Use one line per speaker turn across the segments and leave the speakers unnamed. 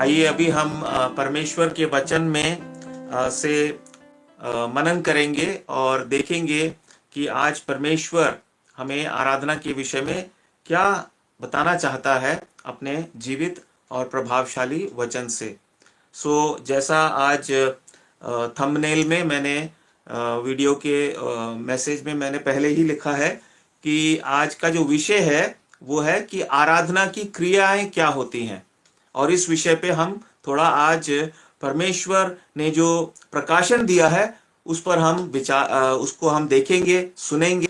आइए अभी हम परमेश्वर के वचन में से मनन करेंगे और देखेंगे कि आज परमेश्वर हमें आराधना के विषय में क्या बताना चाहता है अपने जीवित और प्रभावशाली वचन से। जैसा आज थंबनेल में मैंने वीडियो के मैसेज में मैंने पहले ही लिखा है कि आज का जो विषय है वो है कि आराधना की क्रियाएं क्या होती हैं, और इस विषय पे हम थोड़ा आज परमेश्वर ने जो प्रकाशन दिया है उस पर हम उसको हम देखेंगे, सुनेंगे।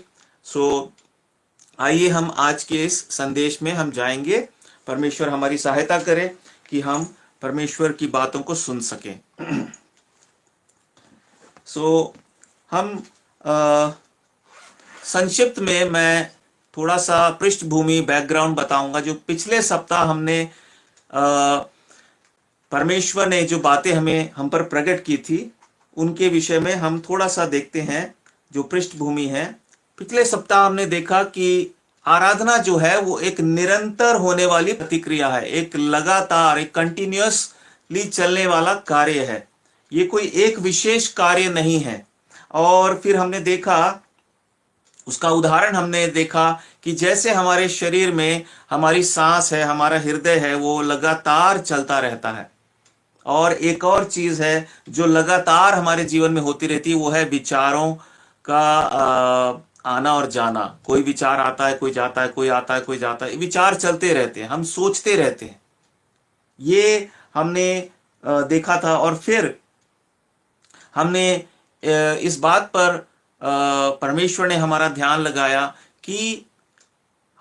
आइए हम आज के इस संदेश में हम जाएंगे। परमेश्वर हमारी सहायता करे कि हम परमेश्वर की बातों को सुन सकें। हम संक्षिप्त में मैं थोड़ा सा पृष्ठभूमि बैकग्राउंड बताऊंगा। जो पिछले सप्ताह हमने परमेश्वर ने जो बातें हम पर प्रकट की थी उनके विषय में हम थोड़ा सा देखते हैं। जो पृष्ठभूमि है, पिछले सप्ताह हमने देखा कि आराधना जो है वो एक निरंतर होने वाली प्रतिक्रिया है, एक लगातार, एक कंटिन्यूअसली चलने वाला कार्य है। ये कोई एक विशेष कार्य नहीं है। और फिर हमने देखा, उसका उदाहरण हमने देखा कि जैसे हमारे शरीर में हमारी सांस है, हमारा हृदय है, वो लगातार चलता रहता है। और एक और चीज है जो लगातार हमारे जीवन में होती रहती है, वो है विचारों का आना और जाना। कोई विचार आता है, कोई जाता है, कोई आता है, कोई जाता है। विचार चलते रहते हैं, हम सोचते रहते हैं। ये हमने देखा था। और फिर हमने इस बात पर परमेश्वर ने हमारा ध्यान लगाया कि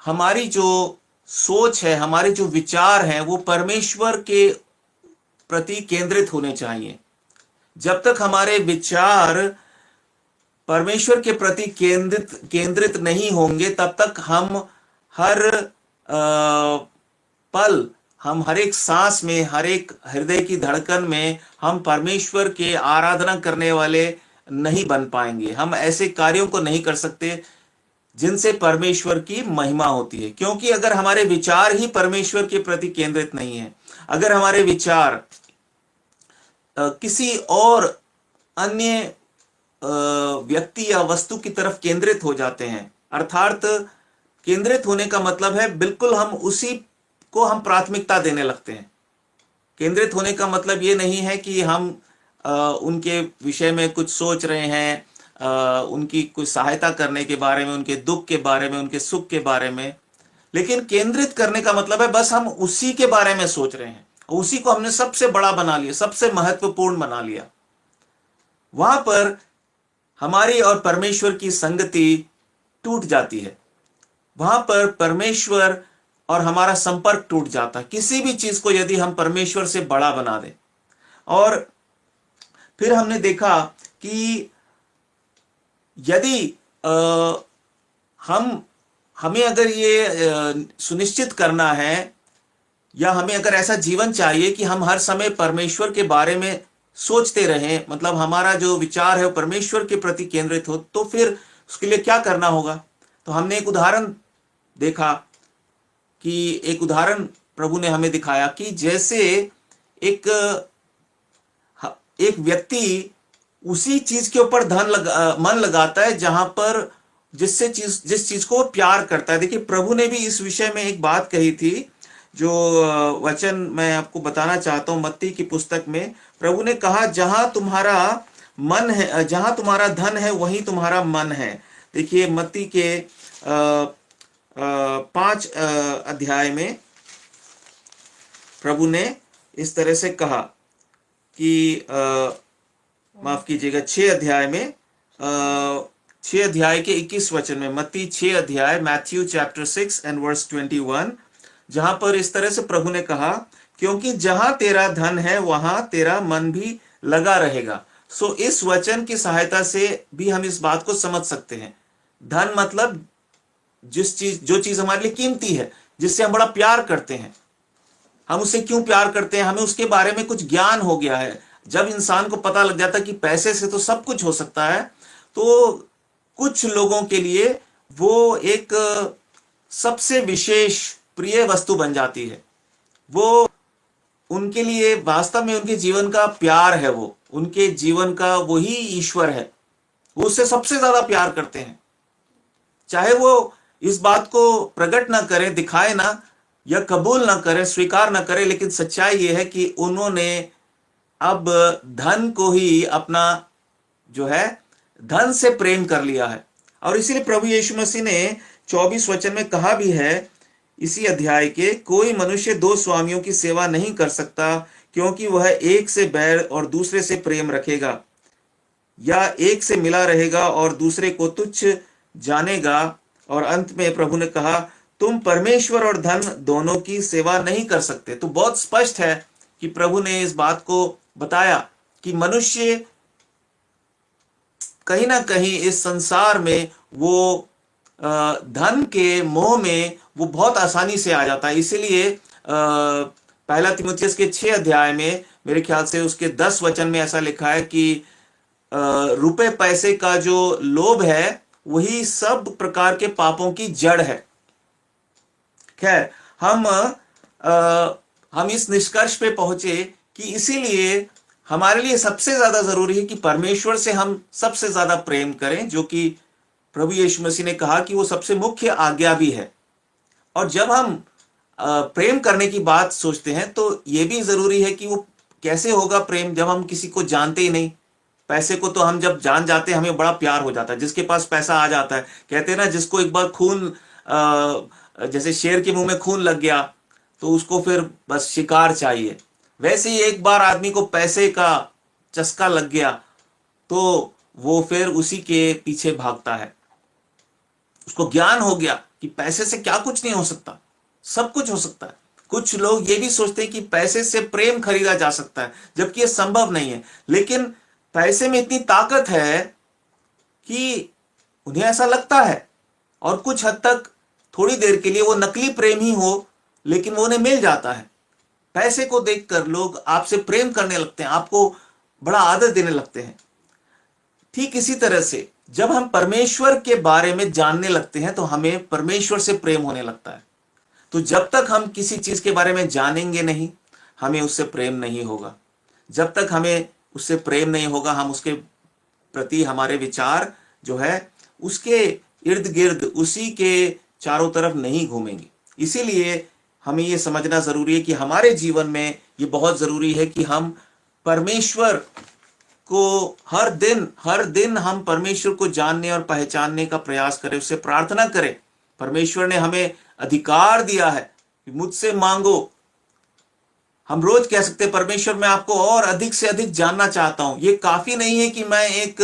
हमारी जो सोच है, हमारे जो विचार हैं, वो परमेश्वर के प्रति केंद्रित होने चाहिए। जब तक हमारे विचार परमेश्वर के प्रति केंद्रित नहीं होंगे, तब तक हम हर पल, हम हर एक सांस में, हर एक हृदय की धड़कन में हम परमेश्वर के आराधना करने वाले नहीं बन पाएंगे। हम ऐसे कार्यों को नहीं कर सकते जिनसे परमेश्वर की महिमा होती है। क्योंकि अगर हमारे विचार ही परमेश्वर के प्रति केंद्रित नहीं है, अगर हमारे विचार किसी और अन्य व्यक्ति या वस्तु की तरफ केंद्रित हो जाते हैं, अर्थात केंद्रित होने का मतलब है बिल्कुल हम उसी को हम प्राथमिकता देने लगते हैं। केंद्रित होने का मतलब ये नहीं है कि हम उनके विषय में कुछ सोच रहे हैं, उनकी कुछ सहायता करने के बारे में, उनके दुख के बारे में, उनके सुख के बारे में। लेकिन केंद्रित करने का मतलब है बस हम उसी के बारे में सोच रहे हैं, उसी को हमने सबसे बड़ा बना लिया, सबसे महत्वपूर्ण बना लिया। वहां पर हमारी और परमेश्वर की संगति टूट जाती है। वहां पर परमेश्वर और हमारा संपर्क टूट जाता है, किसी भी चीज को यदि हम परमेश्वर से बड़ा बना दें। और फिर हमने देखा कि यदि हमें अगर ये सुनिश्चित करना है, या हमें अगर ऐसा जीवन चाहिए कि हम हर समय परमेश्वर के बारे में सोचते रहें, मतलब हमारा जो विचार है वो परमेश्वर के प्रति केंद्रित हो, तो फिर उसके लिए क्या करना होगा। तो हमने एक उदाहरण देखा कि एक उदाहरण प्रभु ने हमें दिखाया कि जैसे एक व्यक्ति उसी चीज के ऊपर मन लगाता है जहां पर जिस चीज को वो प्यार करता है। देखिए, प्रभु ने भी इस विषय में एक बात कही थी, जो वचन मैं आपको बताना चाहता हूं। मत्ती की पुस्तक में प्रभु ने कहा, जहां तुम्हारा मन है, जहां तुम्हारा धन है, वहीं तुम्हारा मन है। देखिए, मत्ती के 5 अध्याय में प्रभु ने इस तरह से कहा कि माफ कीजिएगा, 6 अध्याय में 6 अध्याय के 21 वचन में, मत्ती 6 अध्याय, मैथ्यू चैप्टर 6 एंड वर्स 21, जहां पर इस तरह से प्रभु ने कहा, क्योंकि जहां तेरा धन है वहां तेरा मन भी लगा रहेगा। इस वचन की सहायता से भी हम इस बात को समझ सकते हैं। धन मतलब जो चीज हमारे लिए कीमती है, जिससे हम बड़ा प्यार करते हैं। हम उससे क्यों प्यार करते हैं? हमें उसके बारे में कुछ ज्ञान हो गया है। जब इंसान को पता लग जाता है कि पैसे से तो सब कुछ हो सकता है, तो कुछ लोगों के लिए वो एक सबसे विशेष प्रिय वस्तु बन जाती है। वो उनके लिए वास्तव में उनके जीवन का प्यार है, वो उनके जीवन का वही ईश्वर है, वो उससे सबसे ज्यादा प्यार करते हैं। चाहे वो इस बात को प्रकट ना करे, दिखाए ना, या कबूल ना करे, स्वीकार ना करे, लेकिन सच्चाई ये है कि उन्होंने अब धन को ही अपना जो है, धन से प्रेम कर लिया है। और इसीलिए प्रभु यीशु मसीह ने 24 वचन में कहा भी है इसी अध्याय के, कोई मनुष्य दो स्वामियों की सेवा नहीं कर सकता, क्योंकि वह एक से बैर और दूसरे से प्रेम रखेगा, या एक से मिला रहेगा और दूसरे को तुच्छ जानेगा। और अंत में प्रभु ने कहा, तुम परमेश्वर और धन दोनों की सेवा नहीं कर सकते। तो बहुत स्पष्ट है कि प्रभु ने इस बात को बताया कि मनुष्य कहीं ना कहीं इस संसार में वो धन के मोह में वो बहुत आसानी से आ जाता है। इसीलिए पहला तीमुथियुस के 6 अध्याय में मेरे ख्याल से उसके 10 वचन में ऐसा लिखा है कि रुपए पैसे का जो लोभ है वही सब प्रकार के पापों की जड़ है। खैर, हम इस निष्कर्ष पे पहुंचे कि इसीलिए हमारे लिए सबसे ज्यादा जरूरी है कि परमेश्वर से हम सबसे ज्यादा प्रेम करें, जो कि प्रभु यीशु मसीह ने कहा कि वो सबसे मुख्य आज्ञा भी है। और जब हम प्रेम करने की बात सोचते हैं तो ये भी जरूरी है कि वो कैसे होगा प्रेम, जब हम किसी को जानते ही नहीं। पैसे को तो हम जब जान जाते हैं हमें बड़ा प्यार हो जाता है। जिसके पास पैसा आ जाता है, कहते हैं ना, जिसको एक बार खून जैसे शेर के मुंह में खून लग गया तो उसको फिर बस शिकार चाहिए, वैसे ही एक बार आदमी को पैसे का चस्का लग गया तो वो फिर उसी के पीछे भागता है। उसको ज्ञान हो गया कि पैसे से क्या कुछ नहीं हो सकता, सब कुछ हो सकता है। कुछ लोग ये भी सोचते हैं कि पैसे से प्रेम खरीदा जा सकता है, जबकि ये संभव नहीं है। लेकिन पैसे में इतनी ताकत है कि उन्हें ऐसा लगता है, और कुछ हद तक थोड़ी देर के लिए वो नकली प्रेम ही हो, लेकिन वो उन्हें मिल जाता है। पैसे को देखकर लोग आपसे प्रेम करने लगते हैं, आपको बड़ा आदर देने लगते हैं। ठीक इसी तरह से जब हम परमेश्वर के बारे में जानने लगते हैं तो हमें परमेश्वर से प्रेम होने लगता है। तो जब तक हम किसी चीज के बारे में जानेंगे नहीं, हमें उससे प्रेम नहीं होगा। जब तक हमें उससे प्रेम नहीं होगा, हम उसके प्रति हमारे विचार जो है उसके इर्द गिर्द, उसी के चारों तरफ नहीं घूमेंगे। इसीलिए हमें यह समझना जरूरी है कि हमारे जीवन में ये बहुत जरूरी है कि हम परमेश्वर को हर दिन हम परमेश्वर को जानने और पहचानने का प्रयास करें, उससे प्रार्थना करें। परमेश्वर ने हमें अधिकार दिया है कि मुझसे मांगो। हम रोज कह सकते हैं, परमेश्वर मैं आपको और अधिक से अधिक जानना चाहता हूं। ये काफी नहीं है कि मैं एक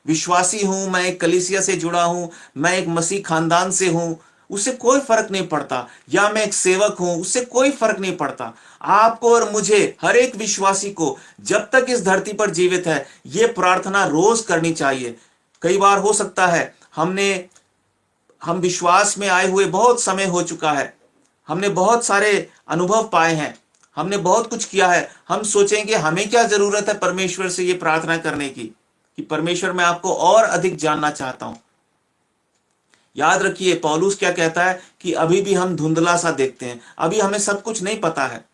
विश्वासी हूं, मैं एक कलीसिया से जुड़ा हूं, मैं एक मसीह खानदान से हूं, उससे कोई फर्क नहीं पड़ता। या मैं एक सेवक हूं, उससे कोई फर्क नहीं पड़ता। आपको और मुझे, हर एक विश्वासी को, जब तक इस धरती पर जीवित है, यह प्रार्थना रोज करनी चाहिए। कई बार हो सकता है हम विश्वास में आए हुए बहुत समय हो चुका है, हमने बहुत सारे अनुभव पाए हैं, हमने बहुत कुछ किया है। हम सोचेंगे हमें क्या जरूरत है परमेश्वर से ये प्रार्थना करने की कि परमेश्वर मैं आपको और अधिक जानना चाहता हूं। याद रखिए पौलुस क्या कहता है कि अभी भी हम धुंधला सा देखते हैं, अभी हमें सब कुछ नहीं पता है।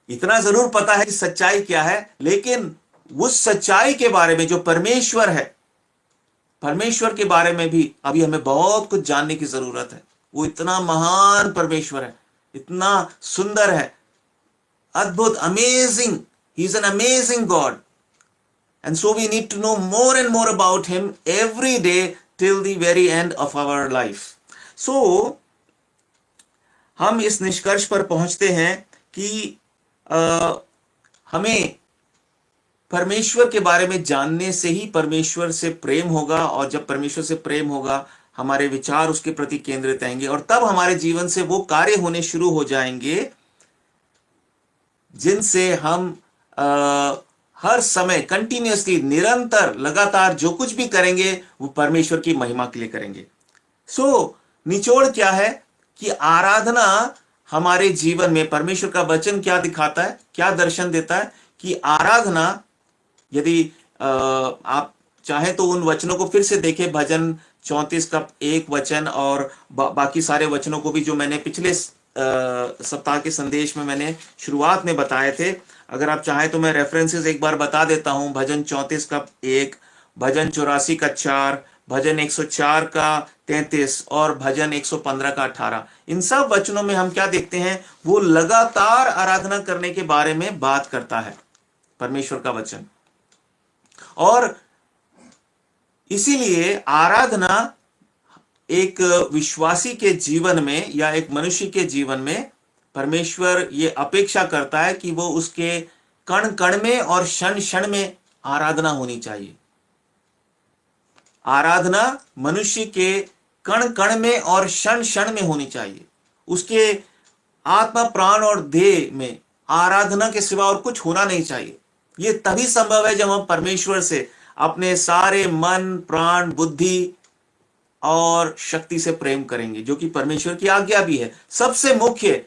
इतना जरूर पता है कि सच्चाई क्या है, लेकिन उस सच्चाई के बारे में जो परमेश्वर है, परमेश्वर के बारे में भी अभी हमें बहुत कुछ जानने की जरूरत है। वो इतना महान परमेश्वर है, इतना सुंदर है, अद्भुत, amazing. He is an amazing God, and so we need to know more and more about him every day till the very end of our life. So हम इस निष्कर्ष पर पहुंचते हैं कि हमें परमेश्वर के बारे में जानने से ही परमेश्वर से प्रेम होगा, और जब परमेश्वर से प्रेम होगा हमारे विचार उसके प्रति केंद्रित रहेंगे, और तब हमारे जीवन से वो कार्य होने शुरू हो जाएंगे जिनसे हम हर समय कंटिन्यूअसली, निरंतर, लगातार जो कुछ भी करेंगे वो परमेश्वर की महिमा के लिए करेंगे। सो निचोड़ क्या है कि आराधना हमारे जीवन में, परमेश्वर का वचन क्या दिखाता है, क्या दर्शन देता है कि आराधना, यदि आप चाहें तो उन वचनों को फिर से देखें, भजन 34 का 1 वचन और बाकी सारे वचनों को भी जो मैंने पिछले सप्ताह के संदेश में मैंने शुरुआत में बताए थे। अगर आप चाहें तो मैं रेफरेंसेस एक बार बता देता हूं। भजन 34 का 1, भजन 84 का 4, भजन 104 का 33 और भजन 115 का 18। इन सब वचनों में हम क्या देखते हैं, वो लगातार आराधना करने के बारे में बात करता है परमेश्वर का वचन। और इसीलिए आराधना एक विश्वासी के जीवन में या एक मनुष्य के जीवन में परमेश्वर ये अपेक्षा करता है कि वो उसके कण कण में और क्षण क्षण में आराधना होनी चाहिए। आराधना मनुष्य के कण कण में और क्षण क्षण में होनी चाहिए। उसके आत्मा प्राण और देह में आराधना के सिवा और कुछ होना नहीं चाहिए। यह तभी संभव है जब हम परमेश्वर से अपने सारे मन प्राण बुद्धि और शक्ति से प्रेम करेंगे, जो कि परमेश्वर की आज्ञा भी है, सबसे मुख्य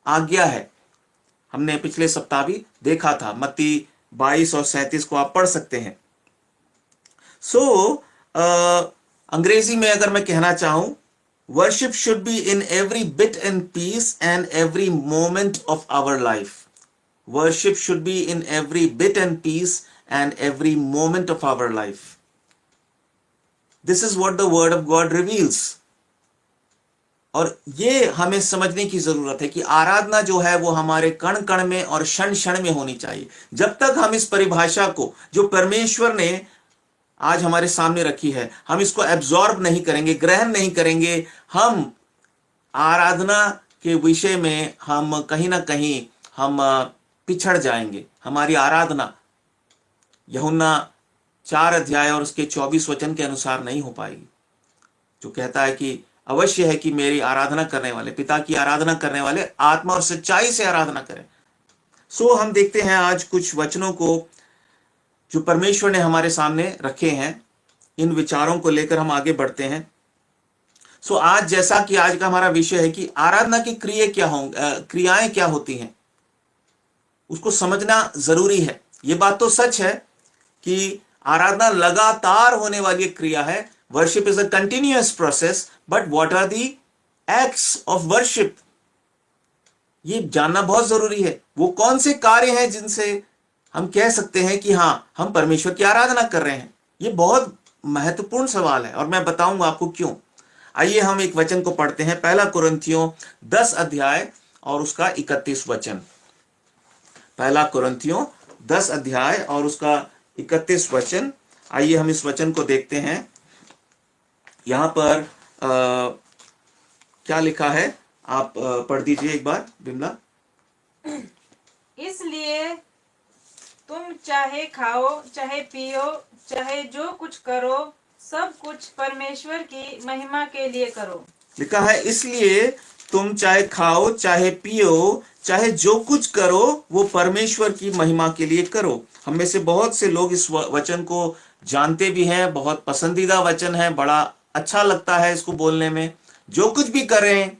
आज्ञा है। हमने पिछले सप्ताह भी देखा था, मत्ती 22 और 37 को आप पढ़ सकते हैं। अंग्रेजी में अगर मैं कहना चाहूं, worship should be in every bit and piece and every moment of our life. Worship should be in every bit and piece and every moment of our life. This is what the word of God reveals. और ये हमें समझने की जरूरत है कि आराधना जो है वो हमारे कण कण में और क्षण क्षण में होनी चाहिए। जब तक हम इस परिभाषा को जो परमेश्वर ने आज हमारे सामने रखी है, हम इसको एब्जॉर्ब नहीं करेंगे, ग्रहण नहीं करेंगे, हम आराधना के विषय में हम कहीं ना कहीं हम पिछड़ जाएंगे। हमारी आराधना यूहन्ना 4 अध्याय और उसके 24 वचन के अनुसार नहीं हो पाएगी, जो कहता है कि अवश्य है कि मेरी आराधना करने वाले, पिता की आराधना करने वाले आत्मा और सच्चाई से आराधना करें। हम देखते हैं आज कुछ वचनों को जो परमेश्वर ने हमारे सामने रखे हैं। इन विचारों को लेकर हम आगे बढ़ते हैं। आज जैसा कि आज का हमारा विषय है कि आराधना की क्रियाएं क्या होती हैं, उसको समझना जरूरी है। यह बात तो सच है कि आराधना लगातार होने वाली क्रिया है। Worship is a continuous process, but what are the acts of worship, ये जानना बहुत जरूरी है। वो कौन से कार्य हैं जिनसे हम कह सकते हैं कि हां, हम परमेश्वर की आराधना कर रहे हैं। ये बहुत महत्वपूर्ण सवाल है और मैं बताऊंगा आपको क्यों। आइए हम एक वचन को पढ़ते हैं, पहला कुरिन्थियों 10 अध्याय और उसका 31 वचन। पहला कुरिन्थियों 10 अध्याय और उसका 31 वचन। आइए हम इस वचन को देखते हैं। यहां पर क्या लिखा है, आप पढ़ दीजिए एक बार बिमला।
इसलिए तुम चाहे खाओ चाहे पियो चाहे जो कुछ करो, सब कुछ परमेश्वर की महिमा के लिए करो।
लिखा है इसलिए तुम चाहे खाओ चाहे पियो चाहे जो कुछ करो, वो परमेश्वर की महिमा के लिए करो। हम में से बहुत से लोग इस वचन को जानते भी हैं, बहुत पसंदीदा वचन है, बड़ा अच्छा लगता है इसको बोलने में। जो कुछ भी करें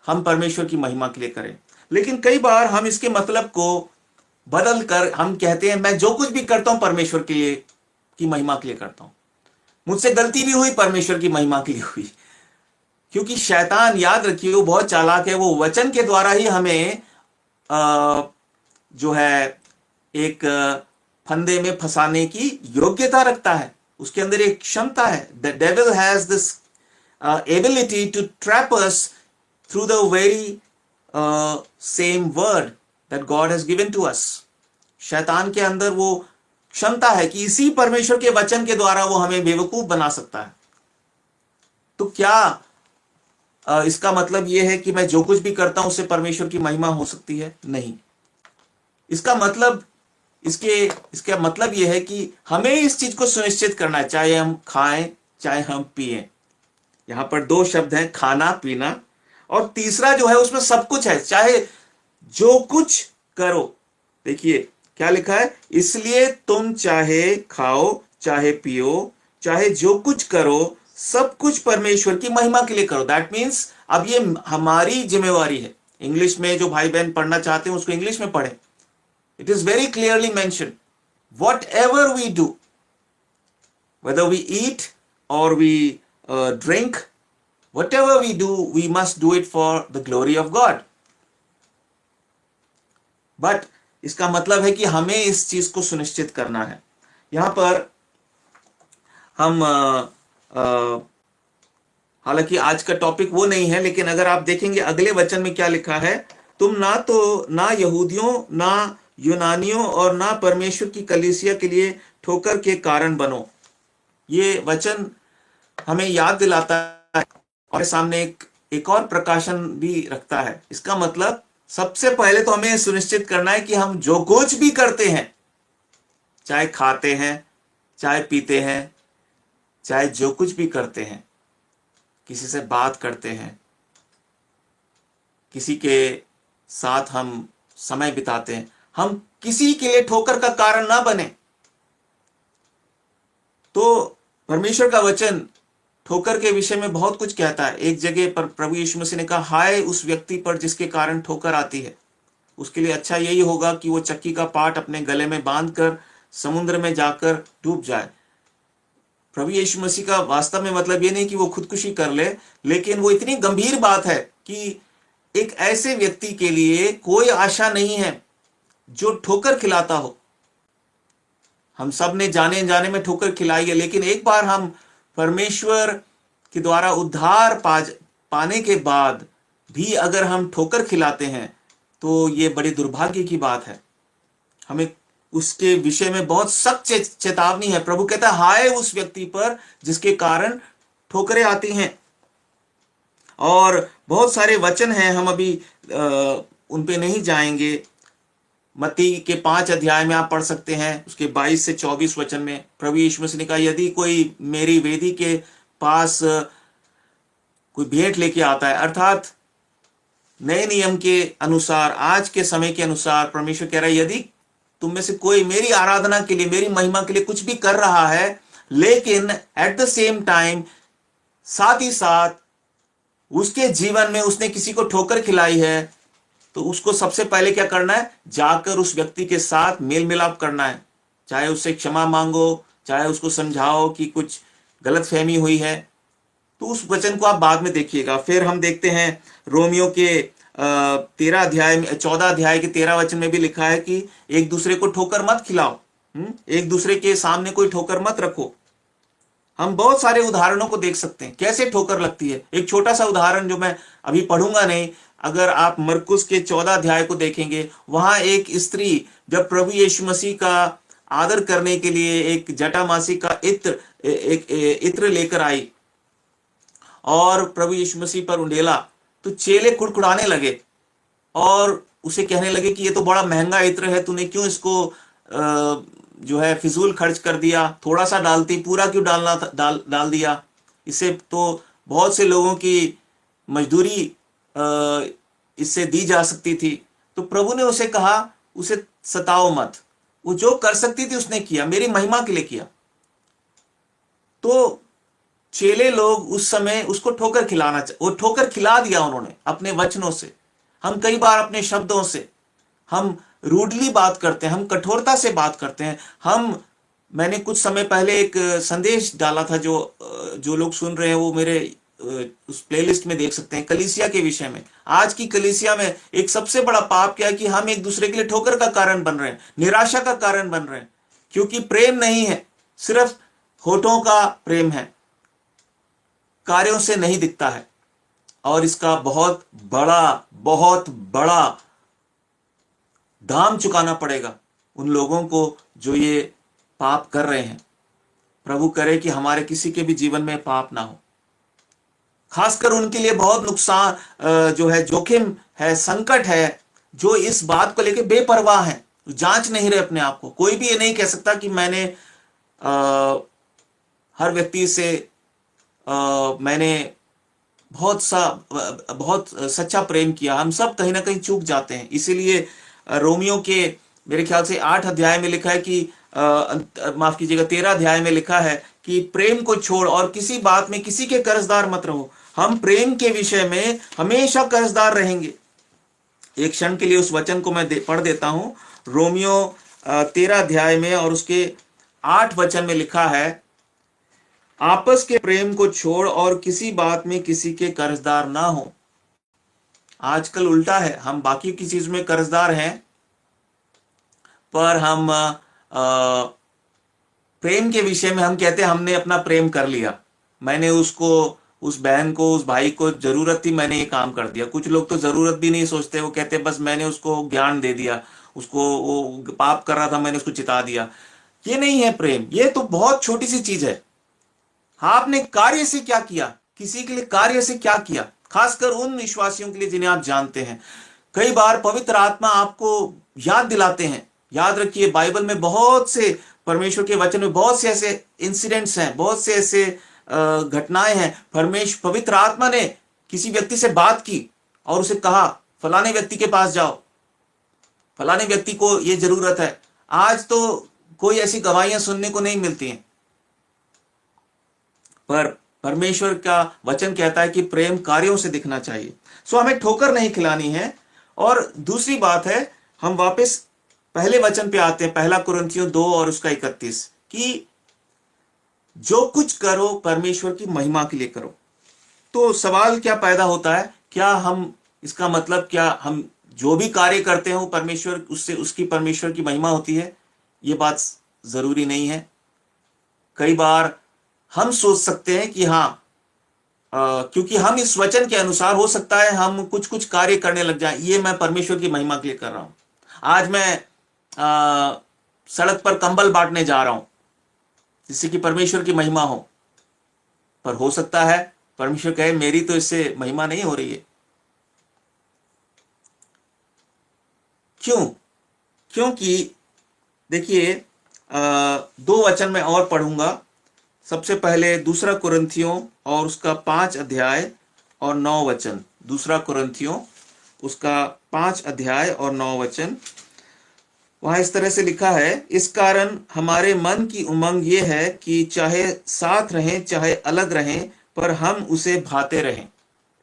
हम परमेश्वर की महिमा के लिए करें। लेकिन कई बार हम इसके मतलब को बदल कर हम कहते हैं मैं जो कुछ भी करता हूं परमेश्वर के लिए की महिमा के लिए करता हूं। मुझसे गलती भी हुई, परमेश्वर की महिमा के लिए हुई। क्योंकि शैतान, याद रखिए, वो बहुत चालाक है। वो वचन के द्वारा ही हमें जो है एक फंदे में फंसाने की योग्यता रखता है। उसके अंदर एक क्षमता है। The devil has this ability to trap us through the very same word that God has given to us. शैतान के अंदर वो क्षमता है कि इसी परमेश्वर के वचन के द्वारा वो हमें बेवकूफ बना सकता है। तो क्या इसका मतलब यह है कि मैं जो कुछ भी करता हूं उससे परमेश्वर की महिमा हो सकती है? नहीं। इसका मतलब यह है कि हमें इस चीज को सुनिश्चित करना है, चाहे हम खाएं चाहे हम पिएं। यहां पर 2 शब्द हैं, खाना पीना, और तीसरा जो है उसमें सब कुछ है, चाहे जो कुछ करो। देखिए क्या लिखा है, इसलिए तुम चाहे खाओ चाहे पियो चाहे जो कुछ करो, सब कुछ परमेश्वर की महिमा के लिए करो। दैट मीन्स अब ये हमारी जिम्मेवारी है। इंग्लिश में जो भाई बहन पढ़ना चाहते हैं उसको इंग्लिश में पढ़ें। It is very clearly mention, whatever we do, whether we eat or we drink Whatever we do, we must do it for the glory of God. But इसका मतलब है कि हमें इस चीज को सुनिश्चित करना है। यहां पर हम हालांकि आज का टॉपिक वो नहीं है, लेकिन अगर आप देखेंगे अगले वचन में क्या लिखा है, तुम ना यहूदियों, ना यूनानियों और ना परमेश्वर की कलीसिया के लिए ठोकर के कारण बनो। ये वचन हमें याद दिलाता है और सामने एक और प्रकाशन भी रखता है। इसका मतलब सबसे पहले तो हमें सुनिश्चित करना है कि हम जो कुछ भी करते हैं, चाहे खाते हैं, चाहे पीते हैं, चाहे जो कुछ भी करते हैं, किसी से बात करते हैं, किसी के साथ हम समय बिताते हैं, हम किसी के लिए ठोकर का कारण ना बने। तो परमेश्वर का वचन ठोकर के विषय में बहुत कुछ कहता है। एक जगह पर प्रभु यीशु मसीह ने कहा, हाय उस व्यक्ति पर जिसके कारण ठोकर आती है, उसके लिए अच्छा यही होगा कि वो चक्की का पाट अपने गले में बांधकर समुद्र में जाकर डूब जाए। प्रभु यीशु मसीह का वास्तव में मतलब ये नहीं कि वो खुदकुशी कर ले, लेकिन वो इतनी गंभीर बात है कि एक ऐसे व्यक्ति के लिए कोई आशा नहीं है जो ठोकर खिलाता हो। हम सब ने जाने जाने में ठोकर खिलाई है, लेकिन एक बार हम परमेश्वर के द्वारा उद्धार पाने के बाद भी अगर हम ठोकर खिलाते हैं तो ये बड़ी दुर्भाग्य की बात है। हमें उसके विषय में बहुत सख्त चेतावनी है। प्रभु कहता है, हाय उस व्यक्ति पर जिसके कारण ठोकरें आती हैं। और बहुत सारे वचन हैं, हम अभी उन पे नहीं जाएंगे। मत्ती के 5 अध्याय में आप पढ़ सकते हैं, उसके 22 से 24 वचन में प्रभु यीशु मसीह ने कहा, यदि कोई मेरी वेदी के पास कोई भेंट लेके आता है, अर्थात नए नियम के अनुसार, आज के समय के अनुसार परमेश्वर कह रहा है, यदि तुम में से कोई मेरी आराधना के लिए, मेरी महिमा के लिए कुछ भी कर रहा है, लेकिन एट द सेम टाइम साथ ही साथ उसके जीवन में उसने किसी को ठोकर खिलाई है, तो उसको सबसे पहले क्या करना है, जाकर उस व्यक्ति के साथ मेल मिलाप करना है। चाहे उससे क्षमा मांगो, चाहे उसको समझाओ कि कुछ गलत फहमी हुई है। तो उस वचन को आप बाद में देखिएगा। फिर हम देखते हैं रोमियो के 14 अध्याय के 13 वचन में भी लिखा है कि एक दूसरे को ठोकर मत खिलाओ, एक दूसरे के सामने कोई ठोकर मत रखो। हम बहुत सारे उदाहरणों को देख सकते हैं कैसे ठोकर लगती है। एक छोटा सा उदाहरण जो मैं अभी पढ़ूंगा नहीं, अगर आप मरकुस के 14 अध्याय को देखेंगे, वहां एक स्त्री जब प्रभु यीशु मसीह का आदर करने के लिए एक जटामासी का इत्र लेकर आई और प्रभु यीशु मसीह पर उंडेला, तो चेले कुड़कुड़ाने लगे और उसे कहने लगे कि ये तो बड़ा महंगा इत्र है, तूने क्यों इसको जो है फिजूल खर्च कर दिया, थोड़ा सा डालती, पूरा क्यों डालना था, डाल दिया। इससे तो बहुत से लोगों की मजदूरी इससे दी जा सकती थी। तो प्रभु ने उसे कहा, उसे सताओ मत, वो जो कर सकती थी उसने किया, मेरी महिमा के लिए किया। तो चेले लोग उस समय उसको ठोकर वो ठोकर खिला दिया उन्होंने अपने वचनों से। हम कई बार अपने शब्दों से हम रूडली बात करते हैं, हम कठोरता से बात करते हैं। मैंने कुछ समय पहले एक संदेश डाला था, जो लोग सुन रहे हैं वो मेरे उस प्लेलिस्ट में देख सकते हैं, कलीसिया के विषय में। आज की कलीसिया में एक सबसे बड़ा पाप क्या है कि हम एक दूसरे के लिए ठोकर का कारण बन रहे हैं, निराशा का कारण बन रहे हैं, क्योंकि प्रेम नहीं है, सिर्फ होठों का प्रेम है, कार्यों से नहीं दिखता है। और इसका बहुत बड़ा दाम चुकाना पड़ेगा उन लोगों को जो ये पाप कर रहे हैं। प्रभु करे कि हमारे किसी के भी जीवन में पाप ना हो। खासकर उनके लिए बहुत नुकसान जो है, जोखिम है, संकट है, जो इस बात को लेकर बेपरवाह है, जांच नहीं रहे अपने आप को। कोई भी ये नहीं कह सकता कि मैंने हर व्यक्ति से मैंने बहुत सच्चा प्रेम किया। हम सब कहीं ना कहीं चूक जाते हैं। इसीलिए रोमियो के मेरे ख्याल से 8 अध्याय में लिखा है कि माफ कीजिएगा 13 अध्याय में लिखा है कि प्रेम को छोड़ और किसी बात में किसी के कर्जदार मत रहो। हम प्रेम के विषय में हमेशा कर्जदार रहेंगे। एक क्षण के लिए उस वचन को मैं पढ़ देता हूं। रोमियो 13 अध्याय में और उसके 8 वचन में लिखा है, आपस के प्रेम को छोड़ और किसी बात में किसी के कर्जदार ना हो। आजकल उल्टा है, हम बाकी की चीज में कर्जदार हैं, पर हम प्रेम के विषय में हम कहते हैं हमने अपना प्रेम कर लिया, मैंने उसको, उस बहन को, उस भाई को जरूरत थी, मैंने ये काम कर दिया। कुछ लोग तो जरूरत भी नहीं सोचते, वो कहते बस मैंने उसको ज्ञान दे दिया, उसको, वो पाप कर रहा था मैंने उसको चिता दिया। ये नहीं है प्रेम, ये तो बहुत छोटी सी चीज है। आपने कार्य से क्या किया, किसी के लिए कार्य से क्या किया, खासकर उन विश्वासियों के लिए जिन्हें आप जानते हैं। कई बार पवित्र आत्मा आपको याद दिलाते हैं। याद रखिए, बाइबल में बहुत से, परमेश्वर के वचन में बहुत से ऐसे इंसिडेंट्स हैं, बहुत से ऐसे घटनाएं हैं। पवित्र आत्मा ने किसी व्यक्ति से बात की और उसे कहा फलाने व्यक्ति के पास जाओ, फलाने व्यक्ति को ये जरूरत है। आज तो कोई ऐसी गवाहियां सुनने को नहीं मिलती हैं, पर परमेश्वर का वचन कहता है कि प्रेम कार्यों से दिखना चाहिए। सो हमें ठोकर नहीं खिलानी है। और दूसरी बात है, हम वापस पहले वचन पे आते हैं, पहला कुरिन्थियों 2 और उसका 31, कि जो कुछ करो परमेश्वर की महिमा के लिए करो। तो सवाल क्या पैदा होता है, क्या हम, इसका मतलब क्या हम जो भी कार्य करते हो परमेश्वर, उससे उसकी परमेश्वर की महिमा होती है? ये बात जरूरी नहीं है। कई बार हम सोच सकते हैं कि हाँ, क्योंकि हम इस वचन के अनुसार, हो सकता है हम कुछ कुछ कार्य करने लग जाएं, ये मैं परमेश्वर की महिमा के लिए कर रहा हूं। आज मैं सड़क पर कंबल बांटने जा रहा हूं जिससे कि परमेश्वर की महिमा हो, पर हो सकता है परमेश्वर कहे मेरी तो इससे महिमा नहीं हो रही है। क्यों? क्योंकि देखिए, 2 वचन में और पढ़ूंगा। सबसे पहले दूसरा कुरिन्थियों और उसका 5 अध्याय और 9 वचन। दूसरा कुरिन्थियों उसका 5 अध्याय और 9 वचन। वहां इस तरह से लिखा है, इस कारण हमारे मन की उमंग ये है कि चाहे साथ रहें चाहे अलग रहें, पर हम उसे भाते रहें,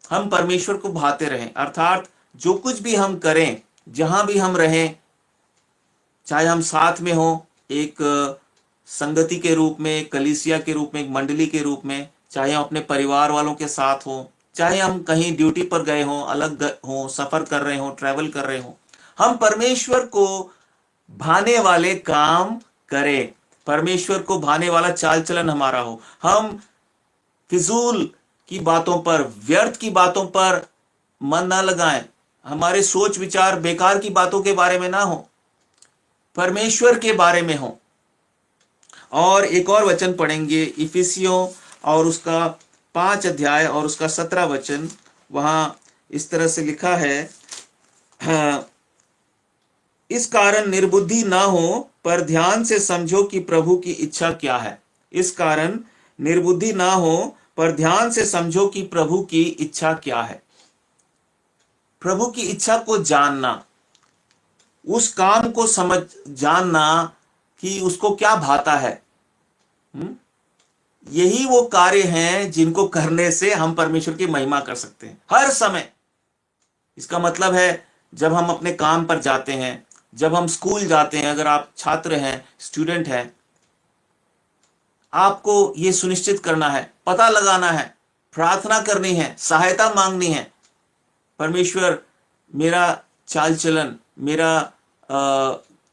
हम परमेश्वर को भाते रहें। अर्थात जो कुछ भी हम करें, जहां भी हम रहें, चाहे हम साथ में हो, एक संगति के रूप में, एक कलीसिया के रूप में, एक मंडली के रूप में, चाहे हम अपने परिवार वालों के साथ हो, चाहे हम कहीं ड्यूटी पर गए हों, अलग हो, सफर कर रहे हो, ट्रैवल कर रहे हो, हम परमेश्वर को भाने वाले काम करें, परमेश्वर को भाने वाला चाल चलन हमारा हो। हम फिजूल की बातों पर, व्यर्थ की बातों पर मन ना लगाएं, हमारे सोच विचार बेकार की बातों के बारे में ना हो, परमेश्वर के बारे में हो। और एक और वचन पढ़ेंगे, इफिसियों और उसका 5 अध्याय और उसका 17 वचन। वहां इस तरह से लिखा है, इस कारण निर्बुद्धि ना हो, पर ध्यान से समझो कि प्रभु की इच्छा क्या है। इस कारण निर्बुद्धि ना हो, पर ध्यान से समझो कि प्रभु की इच्छा क्या है। प्रभु की इच्छा को जानना, उस काम को समझ जानना कि उसको क्या भाता है। यही वो कार्य हैं जिनको करने से हम परमेश्वर की महिमा कर सकते हैं हर समय। इसका मतलब है, जब हम अपने काम पर जाते हैं, जब हम स्कूल जाते हैं, अगर आप छात्र हैं, स्टूडेंट हैं, आपको ये सुनिश्चित करना है, पता लगाना है, प्रार्थना करनी है, सहायता मांगनी है, परमेश्वर मेरा चाल चलन, मेरा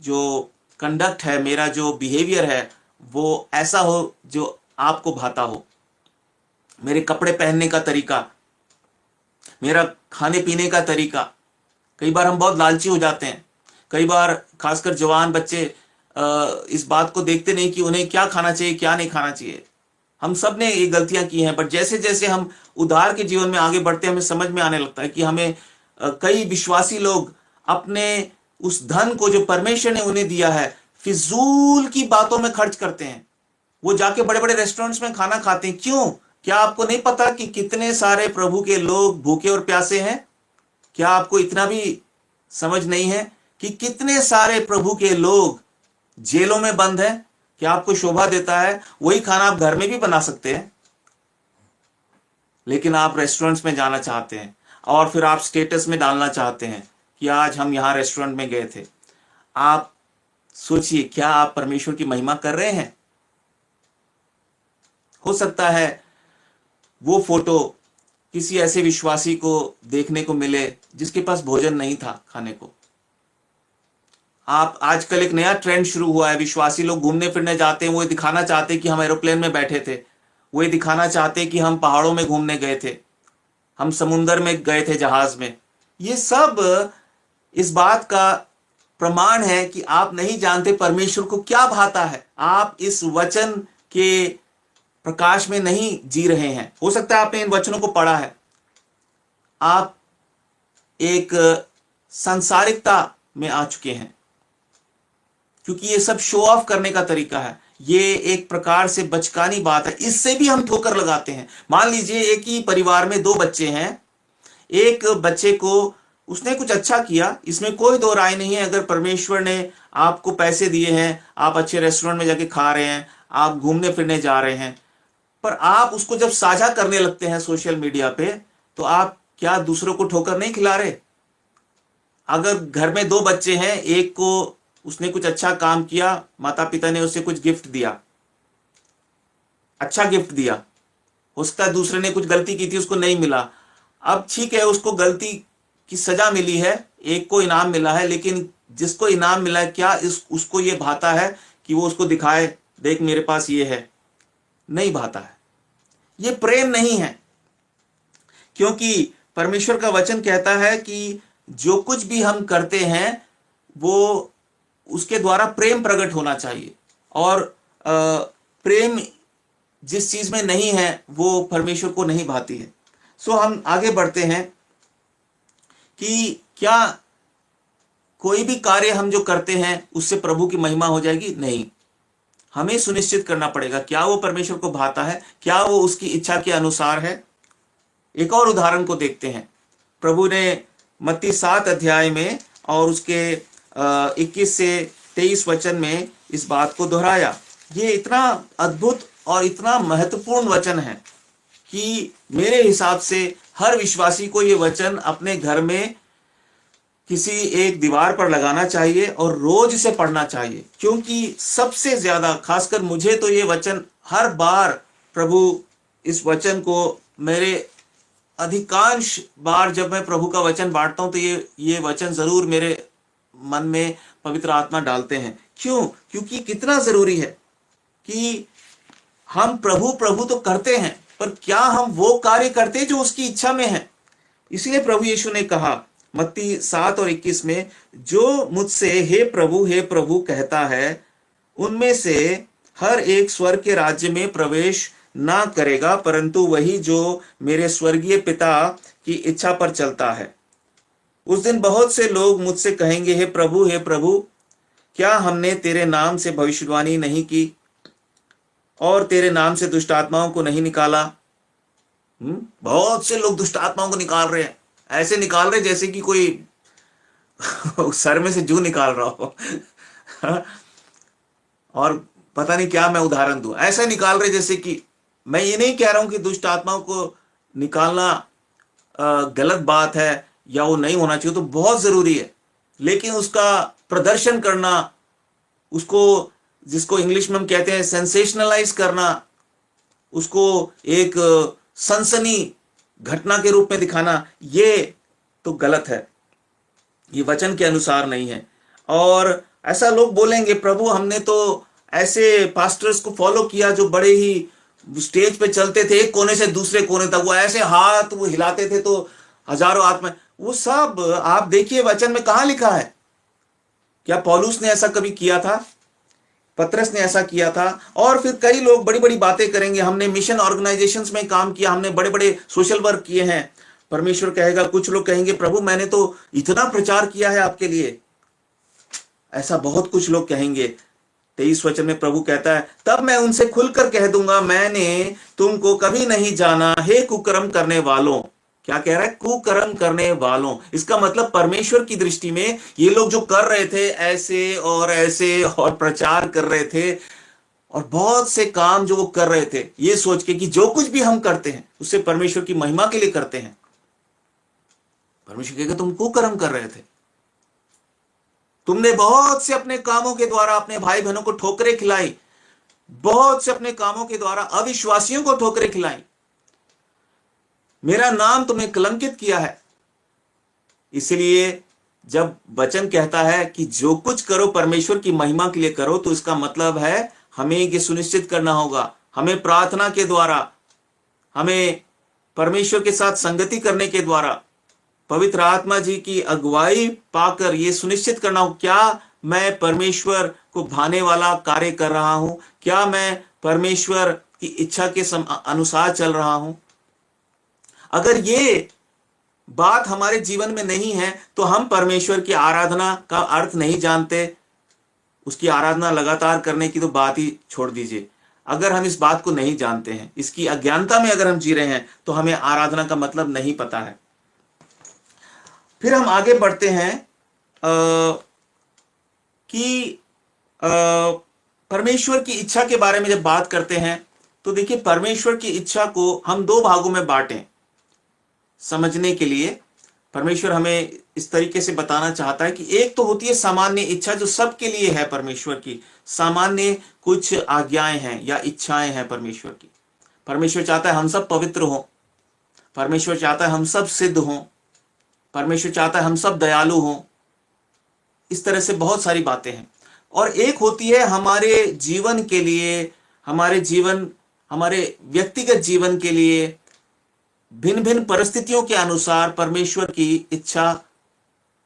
जो कंडक्ट है, मेरा जो बिहेवियर है, वो ऐसा हो जो आपको भाता हो। मेरे कपड़े पहनने का तरीका, मेरा खाने पीने का तरीका। कई बार हम बहुत लालची हो जाते हैं। कई बार खासकर जवान बच्चे इस बात को देखते नहीं कि उन्हें क्या खाना चाहिए, क्या नहीं खाना चाहिए। हम सब ने ये गलतियां की हैं, बट जैसे जैसे हम उद्धार के जीवन में आगे बढ़ते हैं, हमें समझ में आने लगता है कि हमें कई विश्वासी लोग अपने उस धन को जो परमेश्वर ने उन्हें दिया है, फिजूल की बातों में खर्च करते हैं। वो जाके बड़े बड़े रेस्टोरेंट्स में खाना खाते हैं। क्यों? क्या आपको नहीं पता कि कितने सारे प्रभु के लोग भूखे और प्यासे हैं? क्या आपको इतना भी समझ नहीं है कि कितने सारे प्रभु के लोग जेलों में बंद हैं? क्या आपको शोभा देता है? वही खाना आप घर में भी बना सकते हैं, लेकिन आप रेस्टोरेंट्स में जाना चाहते हैं और फिर आप स्टेटस में डालना चाहते हैं कि आज हम यहां रेस्टोरेंट में गए थे। आप सोचिए, क्या आप परमेश्वर की महिमा कर रहे हैं? हो सकता है वो फोटो किसी ऐसे विश्वासी को देखने को मिले जिसके पास भोजन नहीं था खाने को। आप आजकल एक नया ट्रेंड शुरू हुआ है, विश्वासी लोग घूमने फिरने जाते हैं, वो ये दिखाना चाहते हैं कि हम एरोप्लेन में बैठे थे, वो ये दिखाना चाहते हैं कि हम पहाड़ों में घूमने गए थे, हम समुंदर में गए थे जहाज में। ये सब इस बात का प्रमाण है कि आप नहीं जानते परमेश्वर को क्या भाता है, आप इस वचन के प्रकाश में नहीं जी रहे हैं। हो सकता है आपने इन वचनों को पढ़ा है, आप एक सांसारिकता में आ चुके हैं, क्योंकि ये सब शो ऑफ करने का तरीका है। ये एक प्रकार से बचकानी बात है, इससे भी हम ठोकर लगाते हैं। मान लीजिए एक ही परिवार में दो बच्चे हैं, एक बच्चे को उसने कुछ अच्छा किया, इसमें कोई दो राय नहीं है। अगर परमेश्वर ने आपको पैसे दिए हैं, आप अच्छे रेस्टोरेंट में जाके खा रहे हैं, आप घूमने फिरने जा रहे हैं, पर आप उसको जब साझा करने लगते हैं सोशल मीडिया पे, तो आप क्या दूसरों को ठोकर नहीं खिला रहे? अगर घर में दो बच्चे हैं, एक को उसने कुछ अच्छा काम किया, माता पिता ने उसे कुछ गिफ्ट दिया, अच्छा गिफ्ट दिया, हो सकता है दूसरे ने कुछ गलती की थी, उसको नहीं मिला। अब ठीक है, उसको गलती की सजा मिली है, एक को इनाम मिला है, लेकिन जिसको इनाम मिला है, क्या उसको ये भाता है कि वो उसको दिखाए, देख मेरे पास ये है? नहीं भाता है। ये प्रेम नहीं है, क्योंकि परमेश्वर का वचन कहता है कि जो कुछ भी हम करते हैं वो उसके द्वारा प्रेम प्रकट होना चाहिए, और प्रेम जिस चीज में नहीं है वो परमेश्वर को नहीं भाती है। सो हम आगे बढ़ते हैं कि क्या कोई भी कार्य हम जो करते हैं उससे प्रभु की महिमा हो जाएगी? नहीं। हमें सुनिश्चित करना पड़ेगा क्या वो परमेश्वर को भाता है, क्या वो उसकी इच्छा के अनुसार है। एक और उदाहरण को देखते हैं। प्रभु ने मत्ती 7 अध्याय में और उसके 21 से 23 वचन में इस बात को दोहराया। ये इतना अद्भुत और इतना महत्वपूर्ण वचन है कि मेरे हिसाब से हर विश्वासी को ये वचन अपने घर में किसी एक दीवार पर लगाना चाहिए और रोज इसे पढ़ना चाहिए, क्योंकि सबसे ज्यादा, खासकर मुझे तो ये वचन हर बार, प्रभु इस वचन को मेरे अधिकांश बार जब मैं प्रभु का वचन बांटता हूं तो ये वचन जरूर मेरे मन में पवित्र आत्मा डालते हैं। क्यों? क्योंकि कितना जरूरी है कि हम प्रभु प्रभु तो करते हैं, पर क्या हम वो कार्य करते जो उसकी इच्छा में है? इसलिए प्रभु यीशु ने कहा मत्ती 7 और 21 में, जो मुझसे हे प्रभु कहता है, उनमें से हर एक स्वर्ग के राज्य में प्रवेश ना करेगा, परंतु वही जो मेरे स्वर्गीय पिता की इच्छा पर चलता है। उस दिन बहुत से लोग मुझसे कहेंगे, हे प्रभु, क्या हमने तेरे नाम से भविष्यवाणी नहीं की और तेरे नाम से दुष्ट आत्माओं को नहीं निकाला? बहुत से लोग दुष्ट आत्माओं को निकाल रहे हैं, ऐसे निकाल रहे जैसे कि कोई सर में से जू निकाल रहा हो और पता नहीं क्या मैं उदाहरण दूं, ऐसा निकाल रहे जैसे कि, मैं ये नहीं कह रहा हूं कि दुष्ट आत्माओं को निकालना गलत बात है या वो नहीं होना चाहिए, तो बहुत जरूरी है, लेकिन उसका प्रदर्शन करना, उसको जिसको इंग्लिश में हम कहते हैं सेंसेशनलाइज करना, उसको एक सनसनी घटना के रूप में दिखाना, ये तो गलत है, ये वचन के अनुसार नहीं है। और ऐसा लोग बोलेंगे, प्रभु हमने तो ऐसे पास्टर्स को फॉलो किया जो बड़े ही स्टेज पे चलते थे, एक कोने से दूसरे कोने तक, वो ऐसे हाथ वो हिलाते थे तो हजारों आत्मा, वो सब आप देखिए वचन में कहां लिखा है? क्या पौलुस ने ऐसा कभी किया था? पतरस ने ऐसा किया था? और फिर कई लोग बड़ी बड़ी बातें करेंगे, हमने मिशन ऑर्गेनाइजेशंस में काम किया, हमने बड़े बड़े सोशल वर्क किए हैं। परमेश्वर कहेगा, कुछ लोग कहेंगे, प्रभु मैंने तो इतना प्रचार किया है आपके लिए, ऐसा बहुत कुछ लोग कहेंगे। 23 वचन में प्रभु कहता है, तब मैं उनसे खुलकर कह दूंगा, मैंने तुमको कभी नहीं जाना, हे कुकर्म करने वालों। क्या कह रहा है? कुकर्म करने वालों। इसका मतलब परमेश्वर की दृष्टि में ये लोग जो कर रहे थे ऐसे और प्रचार कर रहे थे और बहुत से काम जो वो कर रहे थे, ये सोच के कि जो कुछ भी हम करते हैं उससे परमेश्वर की महिमा के लिए करते हैं, परमेश्वर कहेगा तुम कुकर्म कर रहे थे, तुमने बहुत से अपने कामों के द्वारा अपने भाई बहनों को ठोकरें खिलाई, बहुत से अपने कामों के द्वारा अविश्वासियों को ठोकरें खिलाई। मेरा नाम तुमने कलंकित किया है। इसलिए जब वचन कहता है कि जो कुछ करो परमेश्वर की महिमा के लिए करो, तो इसका मतलब है हमें ये सुनिश्चित करना होगा, हमें प्रार्थना के द्वारा, हमें परमेश्वर के साथ संगति करने के द्वारा, पवित्र आत्मा जी की अगुवाई पाकर यह सुनिश्चित करना हो, क्या मैं परमेश्वर को भाने वाला कार्य कर रहा हूं, क्या मैं परमेश्वर की इच्छा के अनुसार चल रहा हूं। अगर ये बात हमारे जीवन में नहीं है तो हम परमेश्वर की आराधना का अर्थ नहीं जानते। उसकी आराधना लगातार करने की तो बात ही छोड़ दीजिए। अगर हम इस बात को नहीं जानते हैं, इसकी अज्ञानता में अगर हम जी रहे हैं, तो हमें आराधना का मतलब नहीं पता है। फिर हम आगे बढ़ते हैं कि परमेश्वर की इच्छा के बारे में जब बात करते हैं, तो देखिए परमेश्वर की इच्छा को हम दो भागों में बांटें समझने के लिए। परमेश्वर हमें इस तरीके से बताना चाहता है कि एक तो होती है सामान्य इच्छा, जो सबके लिए है। परमेश्वर की सामान्य कुछ आज्ञाएं हैं या इच्छाएं हैं परमेश्वर की। परमेश्वर चाहता है हम सब पवित्र हों, परमेश्वर चाहता है हम सब सिद्ध हों, परमेश्वर चाहता है हम सब दयालु हों। इस तरह से बहुत सारी बातें हैं। और एक होती है हमारे जीवन के लिए, हमारे व्यक्तिगत जीवन के लिए भिन्न भिन्न परिस्थितियों के अनुसार परमेश्वर की इच्छा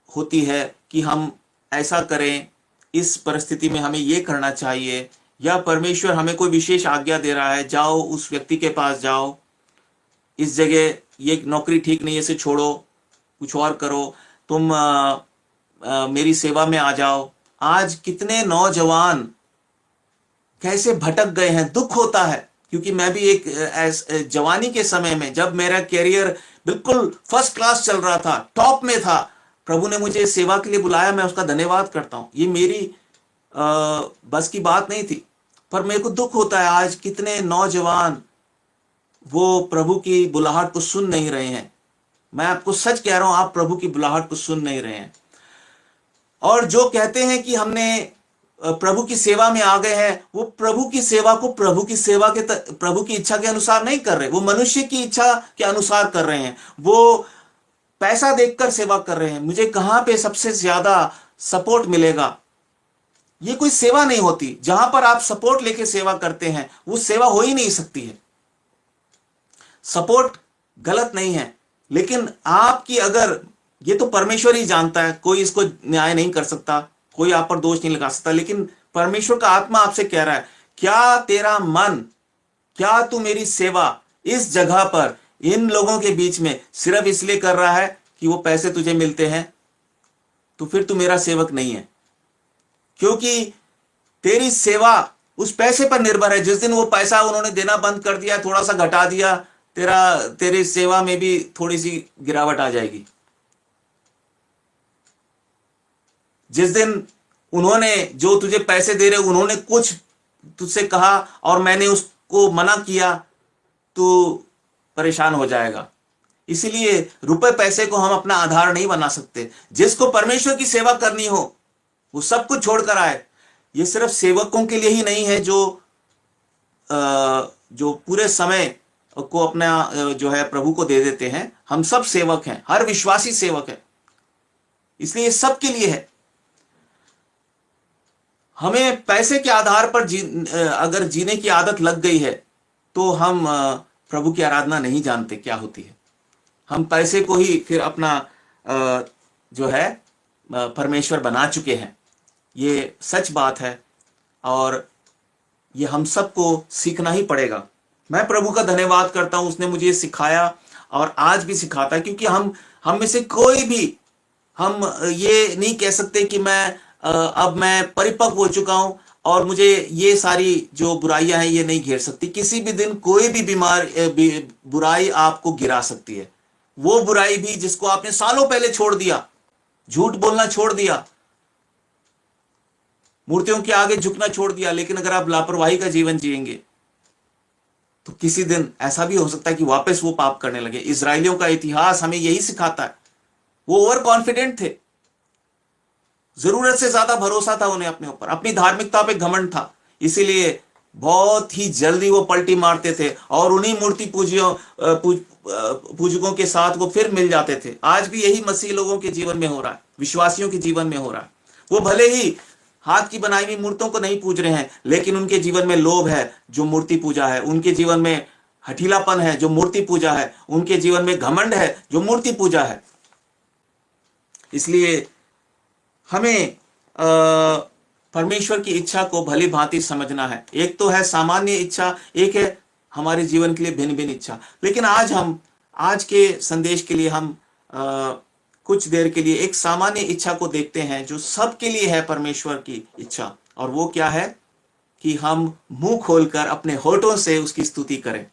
होती है कि हम ऐसा करें, इस परिस्थिति में हमें ये करना चाहिए, या परमेश्वर हमें कोई विशेष आज्ञा दे रहा है, जाओ उस व्यक्ति के पास जाओ, इस जगह ये नौकरी ठीक नहीं है, इसे छोड़ो, कुछ और करो, तुम मेरी सेवा में आ जाओ। आज कितने नौजवान कैसे भटक गए हैं, दुख होता है। क्योंकि मैं भी एक जवानी के समय में, जब मेरा कैरियर बिल्कुल फर्स्ट क्लास चल रहा था, टॉप में था, प्रभु ने मुझे सेवा के लिए बुलाया, मैं उसका धन्यवाद करता हूं। ये मेरी बस की बात नहीं थी, पर मेरे को दुख होता है आज कितने नौजवान वो प्रभु की बुलाहट को सुन नहीं रहे हैं। मैं आपको सच कह रहा हूं, आप प्रभु की बुलाहट को सुन नहीं रहे हैं। और जो कहते हैं कि हमने प्रभु की सेवा में आ गए हैं, वो प्रभु की सेवा को प्रभु की इच्छा के अनुसार नहीं कर रहे, वो मनुष्य की इच्छा के अनुसार कर रहे हैं। वो पैसा देखकर सेवा कर रहे हैं, मुझे कहां पे सबसे ज्यादा सपोर्ट मिलेगा। ये कोई सेवा नहीं होती। जहां पर आप सपोर्ट लेके सेवा करते हैं, वो सेवा हो ही नहीं सकती है। सपोर्ट गलत नहीं है, लेकिन आपकी अगर, ये तो परमेश्वर ही जानता है, कोई इसको न्याय नहीं कर सकता, कोई आप पर दोष नहीं लगा सकता। लेकिन परमेश्वर का आत्मा आपसे कह रहा है, क्या तेरा मन, क्या तू मेरी सेवा इस जगह पर इन लोगों के बीच में सिर्फ इसलिए कर रहा है कि वो पैसे तुझे मिलते हैं? तो फिर तू मेरा सेवक नहीं है, क्योंकि तेरी सेवा उस पैसे पर निर्भर है। जिस दिन वो पैसा उन्होंने देना बंद कर दिया, थोड़ा सा घटा दिया, तेरी सेवा में भी थोड़ी सी गिरावट आ जाएगी। जिस दिन उन्होंने, जो तुझे पैसे दे रहे, उन्होंने कुछ तुझसे कहा और मैंने उसको मना किया, तो परेशान हो जाएगा। इसीलिए रुपए पैसे को हम अपना आधार नहीं बना सकते। जिसको परमेश्वर की सेवा करनी हो, वो सब कुछ छोड़कर आए। ये सिर्फ सेवकों के लिए ही नहीं है जो पूरे समय को अपना जो है प्रभु को दे देते हैं। हम सब सेवक हैं, हर विश्वासी सेवक है, इसलिए सबके लिए है। हमें पैसे के आधार पर अगर जीने की आदत लग गई है, तो हम प्रभु की आराधना नहीं जानते क्या होती है। हम पैसे को ही फिर अपना जो है परमेश्वर बना चुके हैं। ये सच बात है और ये हम सबको सीखना ही पड़ेगा। मैं प्रभु का धन्यवाद करता हूं, उसने मुझे सिखाया और आज भी सिखाता है। क्योंकि हम में से कोई भी, हम ये नहीं कह सकते कि अब मैं परिपक्व हो चुका हूं और मुझे ये सारी जो बुराइयां हैं ये नहीं घेर सकती। किसी भी दिन कोई भी बुराई आपको गिरा सकती है। वो बुराई भी जिसको आपने सालों पहले छोड़ दिया, झूठ बोलना छोड़ दिया, मूर्तियों के आगे झुकना छोड़ दिया, लेकिन अगर आप लापरवाही का जीवन जिएंगे तो किसी दिन ऐसा भी हो सकता है कि वापस वो पाप करने लगे। इजरायलियों का इतिहास हमें यही सिखाता है। वो ओवर कॉन्फिडेंट थे, जरूरत से ज्यादा भरोसा था उन्हें अपने ऊपर, अपनी धार्मिकता पे घमंड था, इसीलिए बहुत ही जल्दी वो पलटी मारते थे और उन्हीं मूर्ति पूजकों के साथ वो फिर मिल जाते थे। आज भी यही मसीह लोगों के जीवन में हो रहा है, विश्वासियों के जीवन में हो रहा है। वो भले ही हाथ की बनाई हुई मूर्तों को नहीं पूज रहे हैं, लेकिन उनके जीवन में लोभ है जो मूर्ति पूजा है, उनके जीवन में हठीलापन है जो मूर्ति पूजा है, उनके जीवन में घमंड है जो मूर्ति पूजा है। इसलिए हमें परमेश्वर की इच्छा को भली भांति समझना है। एक तो है सामान्य इच्छा, एक है हमारे जीवन के लिए भिन्न भिन्न इच्छा। लेकिन आज के संदेश के लिए हम कुछ देर के लिए एक सामान्य इच्छा को देखते हैं जो सबके लिए है परमेश्वर की इच्छा, और वो क्या है कि हम मुंह खोलकर अपने होठों से उसकी स्तुति करें।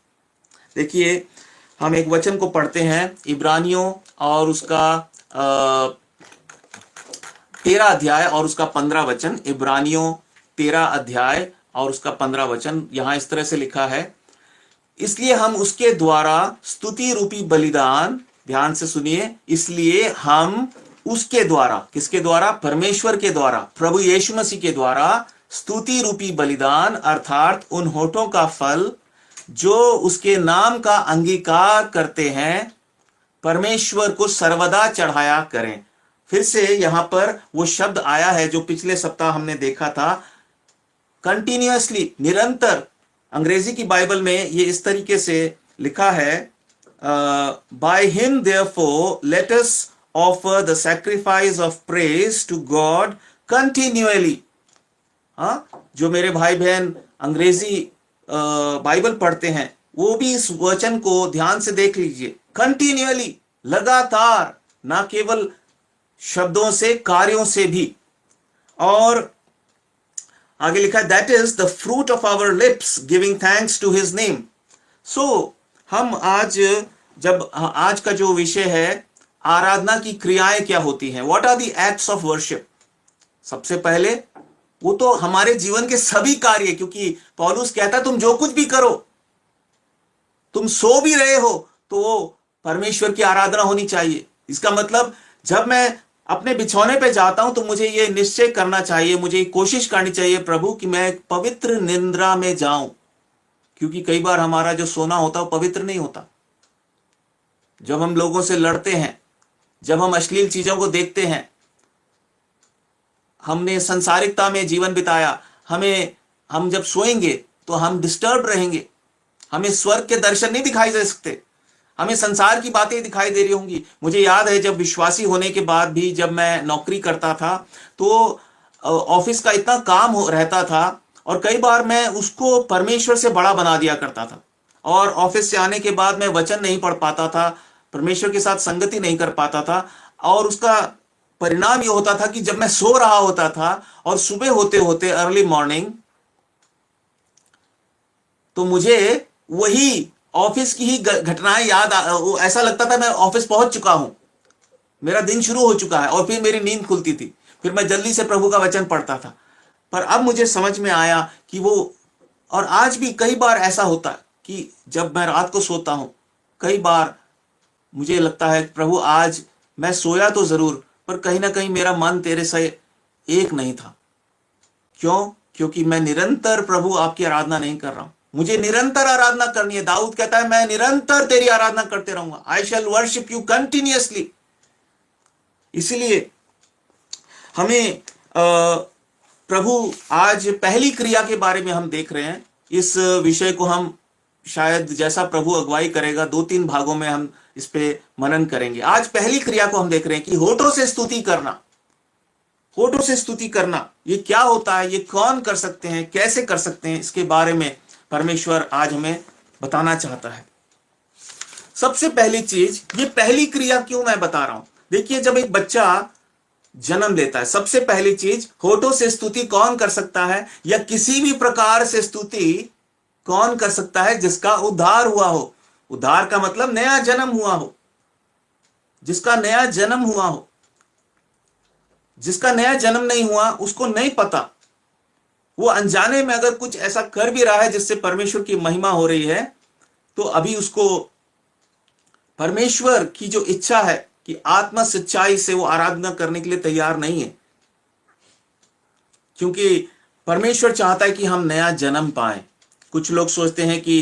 देखिए, हम एक वचन को पढ़ते हैं, इब्रानियों और उसका 13 अध्याय और उसका 15 वचन। इब्रानियों 13 अध्याय और उसका 15 वचन। यहां इस तरह से लिखा है, इसलिए हम उसके द्वारा स्तुति रूपी बलिदान, ध्यान से सुनिए, इसलिए हम उसके द्वारा, किसके द्वारा? परमेश्वर के द्वारा, प्रभु यीशु मसीह के द्वारा स्तुति रूपी बलिदान अर्थात उन होठों का फल जो उसके नाम का अंगीकार करते हैं, परमेश्वर को सर्वदा चढ़ाया करें। फिर से यहां पर वो शब्द आया है जो पिछले सप्ताह हमने देखा था, कंटिन्यूअसली, निरंतर। अंग्रेजी की बाइबल में ये इस तरीके से लिखा है, by him therefore let us offer the sacrifice of praise to God continuously. जो मेरे भाई बहन अंग्रेजी बाइबल पढ़ते हैं वो भी इस वचन को ध्यान से देख लीजिए, कंटिन्यूअली, लगातार, ना केवल शब्दों से, कार्यों से भी। और आगे लिखा है, that is the fruit of our lips giving thanks to his name. So हम आज का जो विषय है, आराधना की क्रियाएं क्या होती हैं, what are the acts of worship. सबसे पहले वो तो हमारे जीवन के सभी कार्य, क्योंकि पौलुस कहता है तुम जो कुछ भी करो, तुम सो भी रहे हो तो वो परमेश्वर की आराधना होनी चाहिए। इसका मतलब जब मैं अपने बिछौने पे जाता हूं तो मुझे ये निश्चय करना चाहिए, मुझे कोशिश करनी चाहिए प्रभु कि मैं एक पवित्र निद्रा में जाऊं, क्योंकि कई बार हमारा जो सोना होता है वो पवित्र नहीं होता। जब हम लोगों से लड़ते हैं, जब हम अश्लील चीजों को देखते हैं, हमने संसारिकता में जीवन बिताया, हम जब सोएंगे तो हम डिस्टर्ब रहेंगे, हमें स्वर्ग के दर्शन नहीं दिखाई दे सकते, हमें संसार की बातें दिखाई दे रही होंगी। मुझे याद है जब विश्वासी होने के बाद भी जब मैं नौकरी करता था तो ऑफिस का इतना काम रहता था और कई बार मैं उसको परमेश्वर से बड़ा बना दिया करता था, और ऑफिस से आने के बाद मैं वचन नहीं पढ़ पाता था, परमेश्वर के साथ संगति नहीं कर पाता था, और उसका परिणाम ये होता था कि जब मैं सो रहा होता था और सुबह होते होते अर्ली मॉर्निंग, तो मुझे वही ऑफिस की ही घटनाएं याद ऐसा लगता था मैं ऑफिस पहुंच चुका हूं, मेरा दिन शुरू हो चुका है, और फिर मेरी नींद खुलती थी, फिर मैं जल्दी से प्रभु का वचन पढ़ता था। पर अब मुझे समझ में आया कि वो, और आज भी कई बार ऐसा होता है कि जब मैं रात को सोता हूं, कई बार मुझे लगता है प्रभु आज मैं सोया तो जरूर, पर कहीं ना कहीं मेरा मन तेरे से एक नहीं था। क्यों? क्योंकि मैं निरंतर प्रभु आपकी आराधना नहीं कर रहा हूं। मुझे निरंतर आराधना करनी है। दाऊद कहता है मैं निरंतर तेरी आराधना करते रहूंगा, आई शैल वर्शिप यू कंटिन्यूअसली। इसलिए हमें प्रभु आज पहली क्रिया के बारे में हम देख रहे हैं। इस विषय को हम शायद जैसा प्रभु अगुवाई करेगा 2-3 भागों में हम इस पे मनन करेंगे। आज पहली क्रिया को हम देख रहे हैं कि होठों से स्तुति करना। होठों से स्तुति करना ये क्या होता है, ये कौन कर सकते हैं, कैसे कर सकते हैं, इसके बारे में परमेश्वर आज हमें बताना चाहता है। सबसे पहली चीज, ये पहली क्रिया क्यों मैं बता रहा हूं, देखिए जब एक बच्चा जन्म लेता है, सबसे पहली चीज होठों से स्तुति कौन कर सकता है, या किसी भी प्रकार से स्तुति कौन कर सकता है? जिसका उद्धार हुआ हो। उद्धार का मतलब नया जन्म हुआ हो, जिसका नया जन्म हुआ हो। जिसका नया जन्म नहीं हुआ उसको नहीं पता, वो अनजाने में अगर कुछ ऐसा कर भी रहा है जिससे परमेश्वर की महिमा हो रही है, तो अभी उसको परमेश्वर की जो इच्छा है कि आत्मा सच्चाई से वो आराधना करने के लिए तैयार नहीं है। क्योंकि परमेश्वर चाहता है कि हम नया जन्म पाएं। कुछ लोग सोचते हैं कि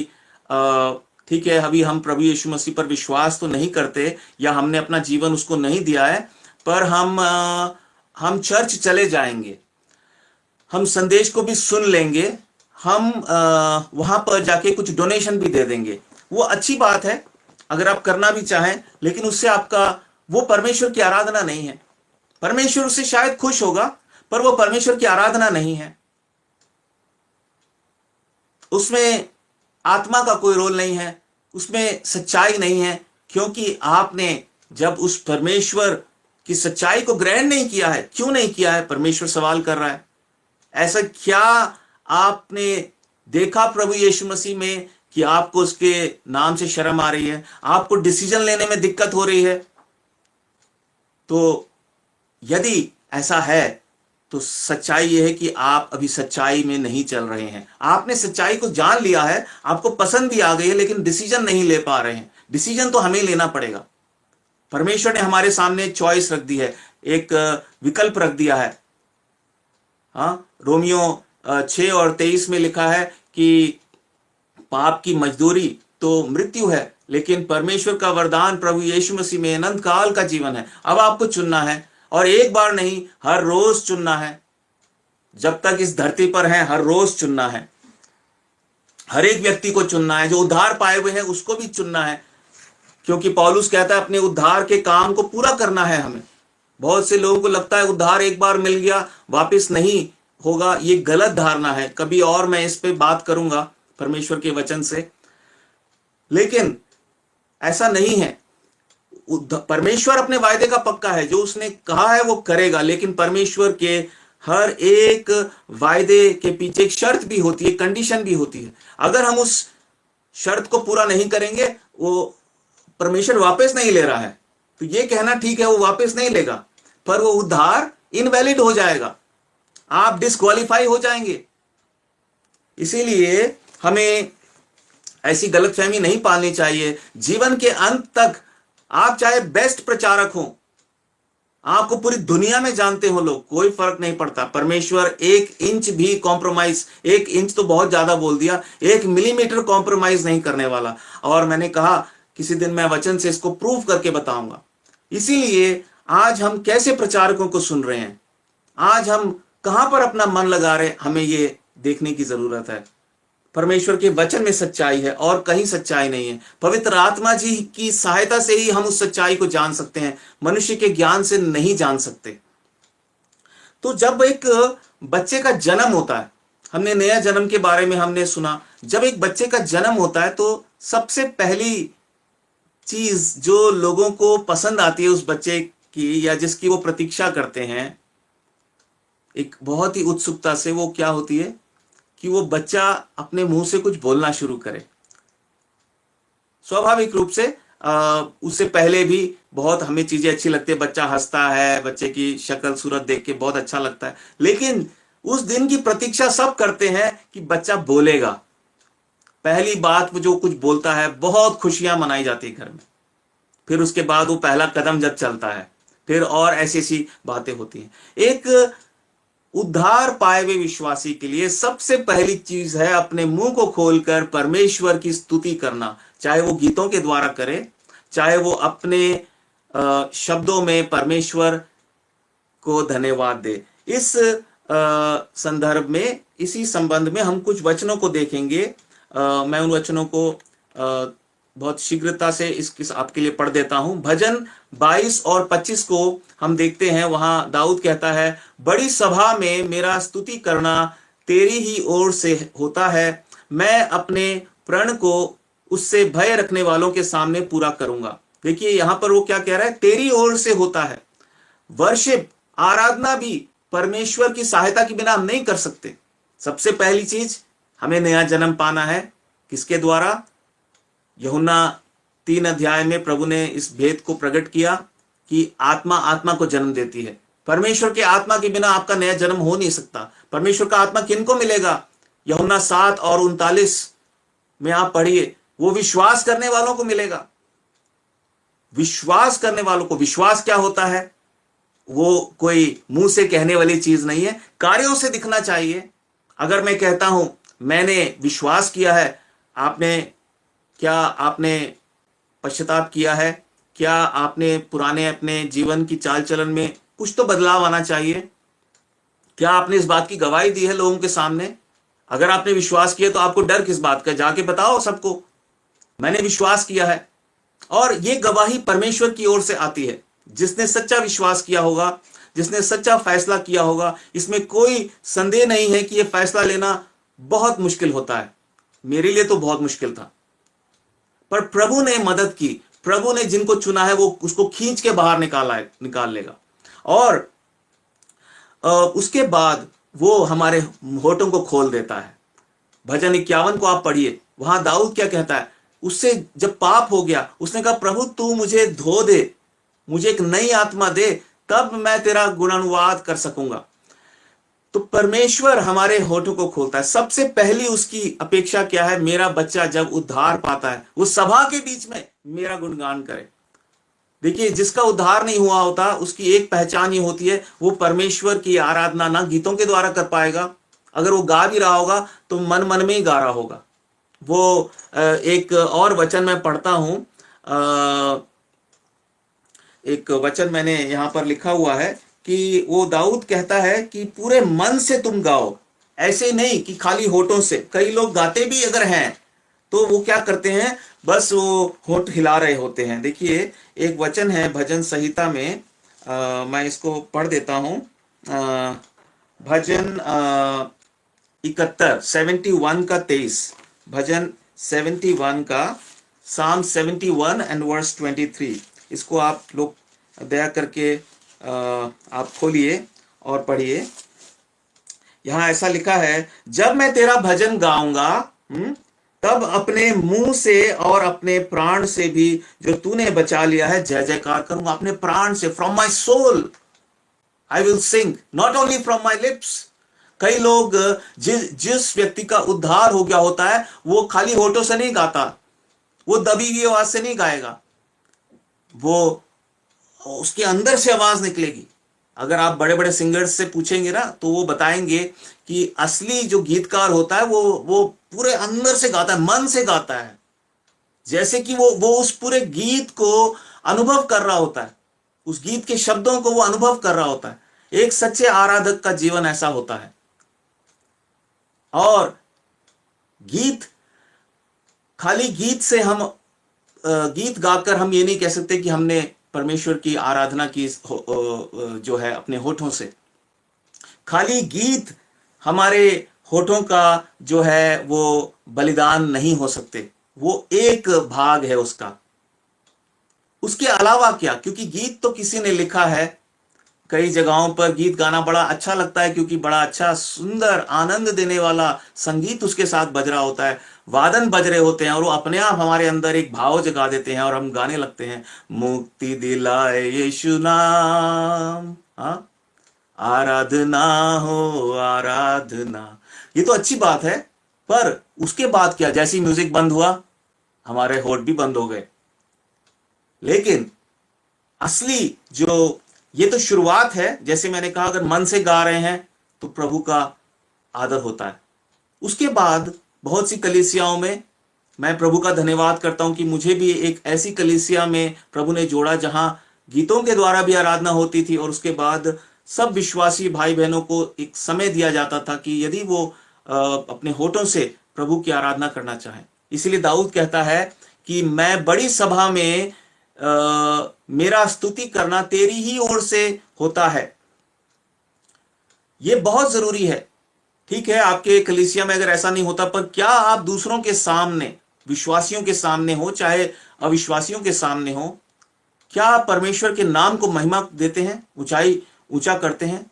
ठीक है, अभी हम प्रभु यीशु मसीह पर विश्वास तो नहीं करते या हमने अपना जीवन उसको नहीं दिया है, पर हम चर्च चले जाएंगे, हम संदेश को भी सुन लेंगे, हम वहां पर जाके कुछ डोनेशन भी दे देंगे। वो अच्छी बात है अगर आप करना भी चाहें, लेकिन उससे आपका वो परमेश्वर की आराधना नहीं है। परमेश्वर उससे शायद खुश होगा, पर वो परमेश्वर की आराधना नहीं है। उसमें आत्मा का कोई रोल नहीं है, उसमें सच्चाई नहीं है, क्योंकि आपने जब उस परमेश्वर की सच्चाई को ग्रहण नहीं किया है। क्यों नहीं किया है? परमेश्वर सवाल कर रहा है। ऐसा क्या आपने देखा प्रभु यीशु मसीह में कि आपको उसके नाम से शर्म आ रही है, आपको डिसीजन लेने में दिक्कत हो रही है? तो यदि ऐसा है तो सच्चाई यह है कि आप अभी सच्चाई में नहीं चल रहे हैं। आपने सच्चाई को जान लिया है, आपको पसंद भी आ गई है, लेकिन डिसीजन नहीं ले पा रहे हैं। डिसीजन तो हमें लेना पड़ेगा। परमेश्वर ने हमारे सामने चॉइस रख दी है, एक विकल्प रख दिया है। हाँ, रोमियो 6 और 23 में लिखा है कि पाप की मजदूरी तो मृत्यु है, लेकिन परमेश्वर का वरदान प्रभु यीशु मसीह में अनंत काल का जीवन है। अब आपको चुनना है, और एक बार नहीं, हर रोज चुनना है। जब तक इस धरती पर है, हर रोज चुनना है। हर एक व्यक्ति को चुनना है, जो उद्धार पाए हुए हैं उसको भी चुनना है, क्योंकि पौलुस कहता है अपने उद्धार के काम को पूरा करना है हमें। बहुत से लोगों को लगता है उद्धार एक बार मिल गया वापस नहीं होगा। ये गलत धारणा है। कभी और मैं इस पे बात करूंगा परमेश्वर के वचन से, लेकिन ऐसा नहीं है। परमेश्वर अपने वायदे का पक्का है, जो उसने कहा है वो करेगा, लेकिन परमेश्वर के हर एक वायदे के पीछे एक शर्त भी होती है, कंडीशन भी होती है। अगर हम उस शर्त को पूरा नहीं करेंगे, वो परमेश्वर वापस नहीं ले रहा है, तो ये कहना ठीक है वो वापस नहीं लेगा, पर वो उद्धार इनवैलिड हो जाएगा, आप डिस्क्वालीफाई हो जाएंगे। इसीलिए हमें ऐसी गलतफहमी नहीं पालनी चाहिए। जीवन के अंत तक आप चाहे बेस्ट प्रचारक हो, आपको पूरी दुनिया में जानते हो लोग, कोई फर्क नहीं पड़ता। परमेश्वर 1 इंच भी कॉम्प्रोमाइज, 1 इंच तो बहुत ज्यादा बोल दिया, 1 मिलीमीटर कॉम्प्रोमाइज नहीं करने वाला। और मैंने कहा किसी दिन मैं वचन से इसको प्रूव करके बताऊंगा। इसीलिए आज हम कैसे प्रचारकों को सुन रहे हैं, आज हम कहां पर अपना मन लगा रहे हैं, हमें ये देखने की जरूरत है। परमेश्वर के वचन में सच्चाई है और कहीं सच्चाई नहीं है। पवित्र आत्मा जी की सहायता से ही हम उस सच्चाई को जान सकते हैं, मनुष्य के ज्ञान से नहीं जान सकते। तो जब एक बच्चे का जन्म होता है, हमने नया जन्म के बारे में हमने सुना, जब एक बच्चे का जन्म होता है तो सबसे पहली चीज जो लोगों को पसंद आती है उस बच्चे की, या जिसकी वो प्रतीक्षा करते हैं एक बहुत ही उत्सुकता से, वो क्या होती है कि वो बच्चा अपने मुंह से कुछ बोलना शुरू करे। स्वाभाविक रूप से उससे पहले भी बहुत हमें चीजें अच्छी लगती है, बच्चा हंसता है, बच्चे की शक्ल सूरत देख के बहुत अच्छा लगता है, लेकिन उस दिन की प्रतीक्षा सब करते हैं कि बच्चा बोलेगा। पहली बात वो जो कुछ बोलता है, बहुत खुशियां मनाई जाती है घर में। फिर उसके बाद वो पहला कदम जब चलता है, फिर और ऐसी ऐसी बातें होती हैं। एक उद्धार पाए हुए विश्वासी के लिए सबसे पहली चीज है अपने मुंह को खोलकर परमेश्वर की स्तुति करना, चाहे वो गीतों के द्वारा करे, चाहे वो अपने शब्दों में परमेश्वर को धन्यवाद दे। इस संदर्भ में, इसी संबंध में हम कुछ वचनों को देखेंगे। मैं उन वचनों को बहुत शीघ्रता से इस आपके लिए पढ़ देता हूं। भजन 22 और 25 को हम देखते हैं। वहां दाऊद कहता है, बड़ी सभा में मेरा स्तुति करना तेरी ही ओर से होता है, मैं अपने प्रण को उससे भय रखने वालों के सामने पूरा करूंगा। देखिए यहां पर वो क्या कह रहा है, तेरी ओर से होता है। वर्शिप, आराधना भी परमेश्वर की सहायता के बिना हम नहीं कर सकते। सबसे पहली चीज, हमें नया जन्म पाना है। किसके द्वारा? यूहन्ना 3 अध्याय में प्रभु ने इस भेद को प्रकट किया कि आत्मा आत्मा को जन्म देती है। परमेश्वर के आत्मा के बिना आपका नया जन्म हो नहीं सकता। परमेश्वर का आत्मा किनको मिलेगा? यूहन्ना 7 और 39 में आप पढ़िए, वो विश्वास करने वालों को मिलेगा। विश्वास करने वालों को। विश्वास क्या होता है? वो कोई मुंह से कहने वाली चीज नहीं है, कार्यों से दिखना चाहिए। अगर मैं कहता हूं मैंने विश्वास किया है, आपने पश्चाताप किया है? क्या आपने पुराने अपने जीवन की चाल चलन में कुछ तो बदलाव आना चाहिए? क्या आपने इस बात की गवाही दी है लोगों के सामने? अगर आपने विश्वास किया तो आपको डर किस बात का? जाके बताओ सबको मैंने विश्वास किया है। और ये गवाही परमेश्वर की ओर से आती है। जिसने सच्चा विश्वास किया होगा, जिसने सच्चा फैसला किया होगा, इसमें कोई संदेह नहीं है कि यह फैसला लेना बहुत मुश्किल होता है। मेरे लिए तो बहुत मुश्किल था, पर प्रभु ने मदद की। प्रभु ने जिनको चुना है वो उसको खींच के बाहर निकाल लेगा। और उसके बाद वो हमारे होठों को खोल देता है। भजन 51 को आप पढ़िए, वहां दाऊद क्या कहता है? उससे जब पाप हो गया, उसने कहा प्रभु तू मुझे धो दे, मुझे एक नई आत्मा दे, तब मैं तेरा गुणानुवाद कर सकूंगा। तो परमेश्वर हमारे होठों को खोलता है। सबसे पहली उसकी अपेक्षा क्या है? मेरा बच्चा जब उद्धार पाता है, वो सभा के बीच में मेरा गुणगान करे। देखिए, जिसका उद्धार नहीं हुआ होता उसकी एक पहचान ही होती है, वो परमेश्वर की आराधना ना गीतों के द्वारा कर पाएगा। अगर वो गा भी रहा होगा तो मन मन में ही गा रहा होगा। वो एक और वचन मैं पढ़ता हूं, एक वचन मैंने यहां पर लिखा हुआ है कि वो दाऊद कहता है कि पूरे मन से तुम गाओ, ऐसे नहीं कि खाली होठों से। कई लोग गाते भी अगर हैं तो वो क्या करते हैं, बस वो होठ हिला रहे होते हैं। देखिए, एक वचन है भजन संहिता में, मैं इसको पढ़ देता हूं। भजन 71 का 23, भजन 71 का Psalm 71 एंड वर्स 23। इसको आप लोग दया करके आप खोलिए और पढ़िए। यहां ऐसा लिखा है, जब मैं तेरा भजन गाऊंगा तब अपने मुंह से और अपने प्राण से भी जो तूने बचा लिया है जय जयकार करूंगा। अपने प्राण से, from my soul I will sing, not only from my lips. कई लोग जिस व्यक्ति का उद्धार हो गया होता है वो खाली होठों से नहीं गाता, वो दबी हुई आवाज से नहीं गाएगा, वो उसके अंदर से आवाज निकलेगी। अगर आप बड़े बड़े सिंगर्स से पूछेंगे ना तो वो बताएंगे कि असली जो गीतकार होता है वो पूरे अंदर से गाता है, मन से गाता है, जैसे कि वो उस पूरे गीत को अनुभव कर रहा होता है, उस गीत के शब्दों को वो अनुभव कर रहा होता है। एक सच्चे आराधक का जीवन ऐसा होता है। और गीत, खाली गीत से हम गीत गाकर हम ये नहीं कह सकते कि हमने परमेश्वर की आराधना की जो है अपने होठों से। खाली गीत हमारे होठों का जो है वो बलिदान नहीं हो सकते, वो एक भाग है उसका। उसके अलावा क्या, क्योंकि गीत तो किसी ने लिखा है। कई जगहों पर गीत गाना बड़ा अच्छा लगता है क्योंकि बड़ा अच्छा सुंदर आनंद देने वाला संगीत उसके साथ बज रहा होता है, वादन बज रहे होते हैं और वो अपने आप हमारे अंदर एक भाव जगा देते हैं और हम गाने लगते हैं, मुक्ति दिलाए यीशु नाम, हाँ, आराधना हो आराधना। ये तो अच्छी बात है, पर उसके बाद क्या? जैसी म्यूजिक बंद हुआ हमारे होठ भी बंद हो गए। लेकिन असली जो, ये तो शुरुआत है। जैसे मैंने कहा, अगर मन से गा रहे हैं तो प्रभु का आदर होता है। उसके बाद बहुत सी कलीसियाओं में मैं प्रभु का धन्यवाद करता हूं कि मुझे भी एक ऐसी कलीसिया में प्रभु ने जोड़ा जहां गीतों के द्वारा भी आराधना होती थी और उसके बाद सब विश्वासी भाई बहनों को एक समय दिया जाता था कि यदि वो अपने होठों से प्रभु की आराधना करना चाहें। इसलिए दाऊद कहता है कि मैं बड़ी सभा में मेरा स्तुति करना तेरी ही ओर से होता है। यह बहुत जरूरी है। ठीक है, आपके कलीसिया में अगर ऐसा नहीं होता, पर क्या आप दूसरों के सामने, विश्वासियों के सामने हो चाहे अविश्वासियों के सामने हो, क्या आप परमेश्वर के नाम को महिमा देते हैं, ऊंचा करते हैं?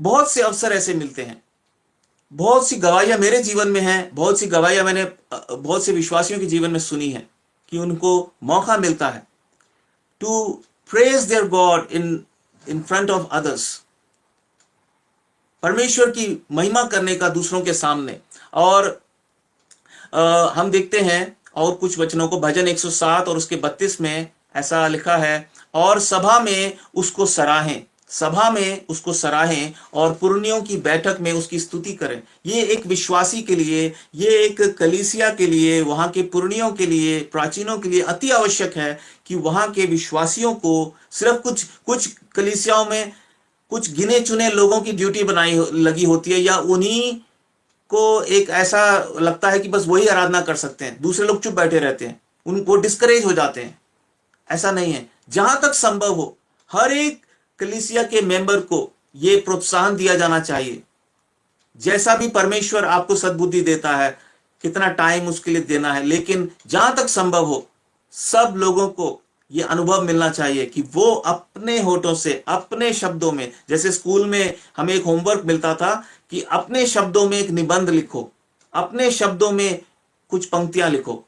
बहुत से अवसर ऐसे मिलते हैं, बहुत सी गवाहियां मेरे जीवन में हैं, बहुत सी गवाहियां मैंने बहुत से विश्वासियों के जीवन में सुनी है कि उनको मौका मिलता है to praise their God in front of others, परमेश्वर की महिमा करने का दूसरों के सामने। और हम देखते हैं और कुछ वचनों को, भजन 107 और उसके 32 में ऐसा लिखा है, और सभा में उसको सराहें। सभा में उसको सराहें और पुरनियों की बैठक में उसकी स्तुति करें। ये एक विश्वासी के लिए, ये एक कलीसिया के लिए, वहां के पुरनियों के लिए, प्राचीनों के लिए अति आवश्यक है कि वहां के विश्वासियों को सिर्फ कुछ कुछ कलीसियाओं में कुछ गिने चुने लोगों की ड्यूटी बनाई लगी होती है, या उन्हीं को एक ऐसा लगता है कि बस वही आराधना कर सकते हैं, दूसरे लोग चुप बैठे रहते हैं, उनको डिस्करेज हो जाते हैं। ऐसा नहीं है। जहां तक संभव हो हर एक कलीसिया के मेंबर को यह प्रोत्साहन दिया जाना चाहिए, जैसा भी परमेश्वर आपको सद्बुद्धि देता है, कितना टाइम उसके लिए देना है, लेकिन जहां तक संभव हो सब लोगों को यह अनुभव मिलना चाहिए कि वो अपने होठों से, अपने शब्दों में, जैसे स्कूल में हमें एक होमवर्क मिलता था कि अपने शब्दों में एक निबंध लिखो, अपने शब्दों में कुछ पंक्तियां लिखो।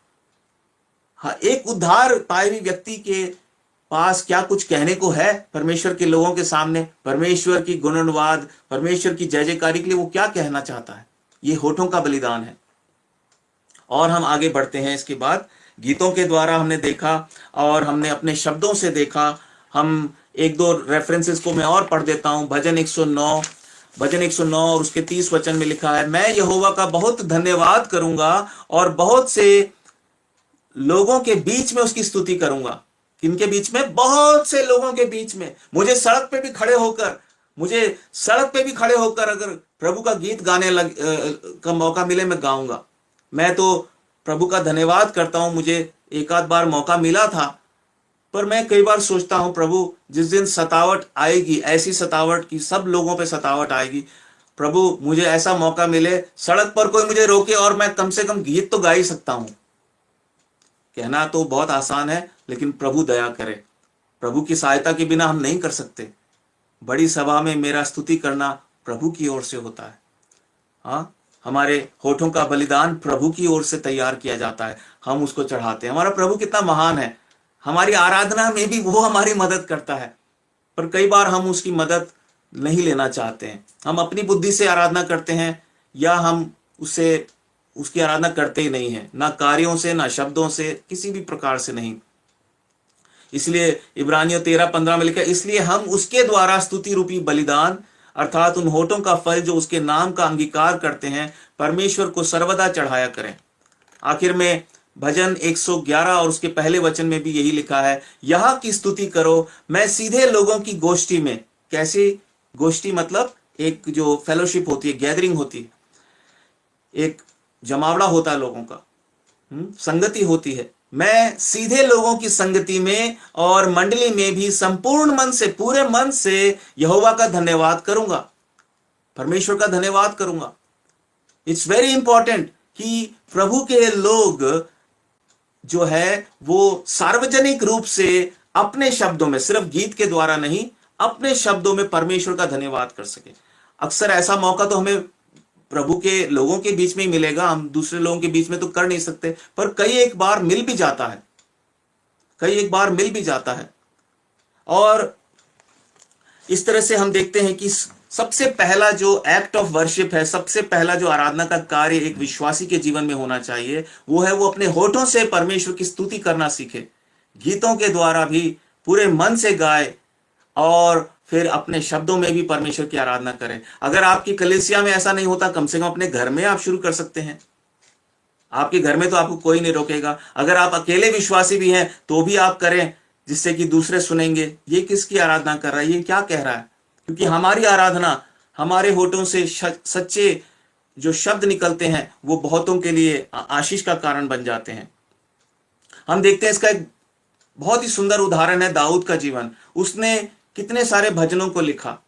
हाँ, एक उद्धार पाए हुए व्यक्ति के पास क्या कुछ कहने को है परमेश्वर के लोगों के सामने, परमेश्वर की गुणगान, परमेश्वर की जय जयकारी के लिए वो क्या कहना चाहता है? ये होठों का बलिदान है। और हम आगे बढ़ते हैं। इसके बाद गीतों के द्वारा हमने देखा और हमने अपने शब्दों से देखा। हम एक दो रेफरेंसेस को मैं और पढ़ देता हूं। भजन 109 और उसके 30 वचन में लिखा है, मैं यहोवा का बहुत धन्यवाद करूंगा और बहुत से लोगों के बीच में उसकी स्तुति करूंगा। किनके बीच में? बहुत से लोगों के बीच में। मुझे सड़क पे भी खड़े होकर अगर प्रभु का गीत गाने का मौका मिले, मैं गाऊंगा। मैं तो प्रभु का धन्यवाद करता हूं, मुझे एक आध बार मौका मिला था, पर मैं कई बार सोचता हूं प्रभु जिस दिन सतावट आएगी, ऐसी सतावट की सब लोगों पे सतावट आएगी, प्रभु मुझे ऐसा मौका मिले, सड़क पर कोई मुझे रोके और मैं कम से कम गीत तो गा ही सकता हूं। कहना तो बहुत आसान है, लेकिन प्रभु दया करे। प्रभु की सहायता के बिना हम नहीं कर सकते। बड़ी सभा में मेरा स्तुति करना प्रभु की ओर से होता है। हाँ, हमारे होठों का बलिदान प्रभु की ओर से तैयार किया जाता है, हम उसको चढ़ाते हैं। हमारा प्रभु कितना महान है, हमारी आराधना में भी वो हमारी मदद करता है, पर कई बार हम उसकी मदद नहीं लेना चाहते हैं। हम अपनी बुद्धि से आराधना करते हैं, या हम उसकी आराधना करते ही नहीं है, ना कार्यों से, ना शब्दों से, किसी भी प्रकार से नहीं। इसलिए इब्रानियों 13:15 में लिखा है, इसलिए हम उसके द्वारा स्तुति रूपी बलिदान अर्थात उन होठों का फल जो उसके नाम का अंगीकार करते हैं, परमेश्वर को सर्वदा चढ़ाया करें। आखिर में भजन 111 और उसके पहले वचन में भी यही लिखा है, यह की स्तुति करो मैं सीधे लोगों की गोष्ठी में। कैसी गोष्ठी? मतलब एक जो फेलोशिप होती है, गैदरिंग होती है, एक जमावड़ा होता है लोगों का, संगति होती है। मैं सीधे लोगों की संगति में और मंडली में भी संपूर्ण मन से, पूरे मन से यहोवा का धन्यवाद करूंगा, परमेश्वर का धन्यवाद करूंगा। इट्स वेरी इंपॉर्टेंट कि प्रभु के लोग जो है वो सार्वजनिक रूप से अपने शब्दों में, सिर्फ गीत के द्वारा नहीं, अपने शब्दों में परमेश्वर का धन्यवाद कर सके। अक्सर ऐसा मौका तो हमें प्रभु के लोगों के बीच में ही मिलेगा, हम दूसरे लोगों के बीच में तो कर नहीं सकते, पर कई एक बार मिल भी जाता है। और इस तरह से हम देखते हैं कि सबसे पहला जो एक्ट ऑफ वर्शिप है, सबसे पहला जो आराधना का कार्य एक विश्वासी के जीवन में होना चाहिए, वो है वो अपने होठों से परमेश्वर की स्तुति करना सीखे, गीतों के द्वारा भी पूरे मन से गाए और फिर अपने शब्दों में भी परमेश्वर की आराधना करें। अगर आपकी कलीसिया में ऐसा नहीं होता, कम से कम अपने घर में आप शुरू कर सकते हैं। आपके घर में तो आपको कोई नहीं रोकेगा। अगर आप अकेले विश्वासी भी हैं तो भी आप करें, जिससे कि दूसरे सुनेंगे ये किसकी आराधना कर रहा है, ये क्या कह रहा है। क्योंकि हमारी आराधना, हमारे होठों से सच्चे जो शब्द निकलते हैं वो बहुतों के लिए आशीष का कारण बन जाते हैं। हम देखते हैं इसका एक बहुत ही सुंदर उदाहरण है दाऊद का जीवन। उसने कितने सारे भजनों को लिखा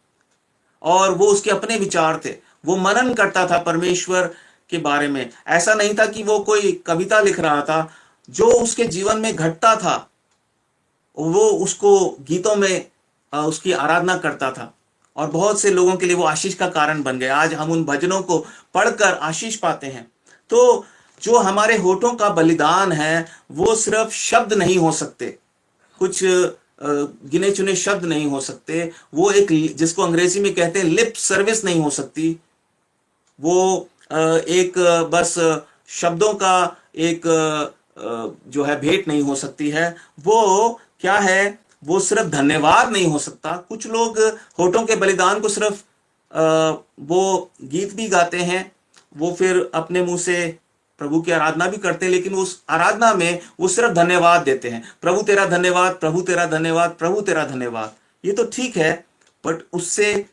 और वो उसके अपने विचार थे, वो मनन करता था परमेश्वर के बारे में। ऐसा नहीं था कि वो कोई कविता लिख रहा था, जो उसके जीवन में घटता था वो उसको गीतों में उसकी आराधना करता था, और बहुत से लोगों के लिए वो आशीष का कारण बन गए। आज हम उन भजनों को पढ़कर आशीष पाते हैं। तो जो हमारे होठों का बलिदान है वो सिर्फ शब्द नहीं हो सकते, कुछ गिने चुने शब्द नहीं हो सकते, वो एक जिसको अंग्रेजी में कहते हैं लिप सर्विस नहीं हो सकती, वो एक बस शब्दों का एक जो है भेंट नहीं हो सकती है। वो क्या है? वो सिर्फ धन्यवाद नहीं हो सकता। कुछ लोग होठों के बलिदान को सिर्फ वो गीत भी गाते हैं, वो फिर अपने मुंह से प्रभु की आराधना भी करते हैं, लेकिन उस आराधना में वो सिर्फ धन्यवाद देते हैं, प्रभु तेरा धन्यवाद, प्रभु तेरा धन्यवाद, प्रभु तेरा धन्यवाद। ये तो ठीक है, बट उससे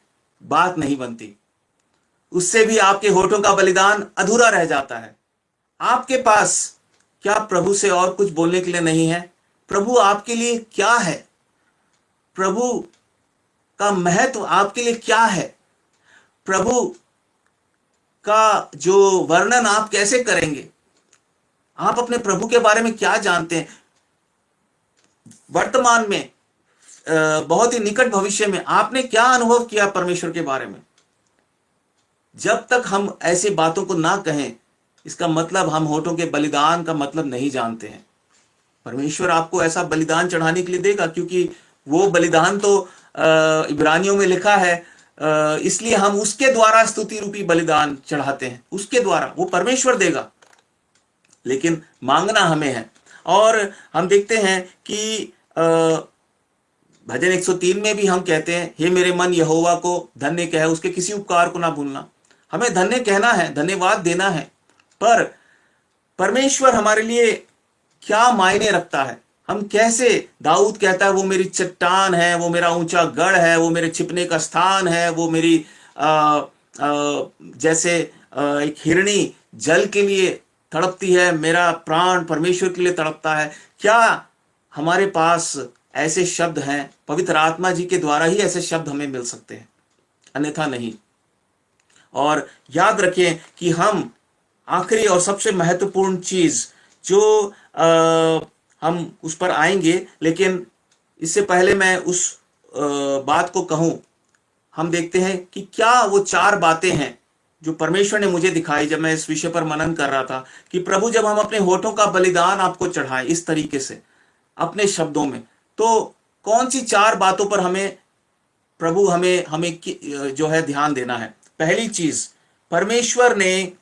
बात नहीं बनती, उससे भी आपके होठों का बलिदान अधूरा रह जाता है। आपके पास क्या प्रभु से और कुछ बोलने के लिए नहीं है? प्रभु आपके लिए क्या है? प्रभु का महत्व आपके लिए क्या है? प्रभु का जो वर्णन आप कैसे करेंगे? आप अपने प्रभु के बारे में क्या जानते हैं? वर्तमान में, बहुत ही निकट भविष्य में आपने क्या अनुभव किया परमेश्वर के बारे में? जब तक हम ऐसी बातों को ना कहें, इसका मतलब हम होठों के बलिदान का मतलब नहीं जानते हैं। परमेश्वर आपको ऐसा बलिदान चढ़ाने के लिए देगा, क्योंकि वो बलिदान तो इब्रानियों में लिखा है, इसलिए हम उसके द्वारा स्तुति रूपी बलिदान चढ़ाते हैं, उसके द्वारा वो परमेश्वर देगा, लेकिन मांगना हमें है। और हम देखते हैं कि भजन 103 में भी हम कहते हैं, हे मेरे मन यहोवा को धन्य कह, उसके किसी उपकार को ना भूलना। हमें धन्य कहना है, धन्यवाद देना है, पर परमेश्वर हमारे लिए क्या मायने रखता है? हम कैसे, दाऊद कहता है वो मेरी चट्टान है, वो मेरा ऊंचा गढ़ है, वो मेरे छिपने का स्थान है, वो मेरी जैसे एक हिरणी जल के लिए तड़पती है, मेरा प्राण परमेश्वर के लिए तड़पता है। क्या हमारे पास ऐसे शब्द हैं? पवित्र आत्मा जी के द्वारा ही ऐसे शब्द हमें मिल सकते हैं, अन्यथा नहीं। और याद रखें कि हम आखिरी और सबसे महत्वपूर्ण चीज जो हम उस पर आएंगे, लेकिन इससे पहले मैं उस बात को कहूं, हम देखते हैं कि क्या वो 4 बातें हैं जो परमेश्वर ने मुझे दिखाई जब मैं इस विषय पर मनन कर रहा था, कि प्रभु जब हम अपने होठों का बलिदान आपको चढ़ाएं इस तरीके से अपने शब्दों में, तो कौन सी 4 बातों पर हमें प्रभु हमें जो है ध्यान देना है। पहली चीज, परमेश्वर ने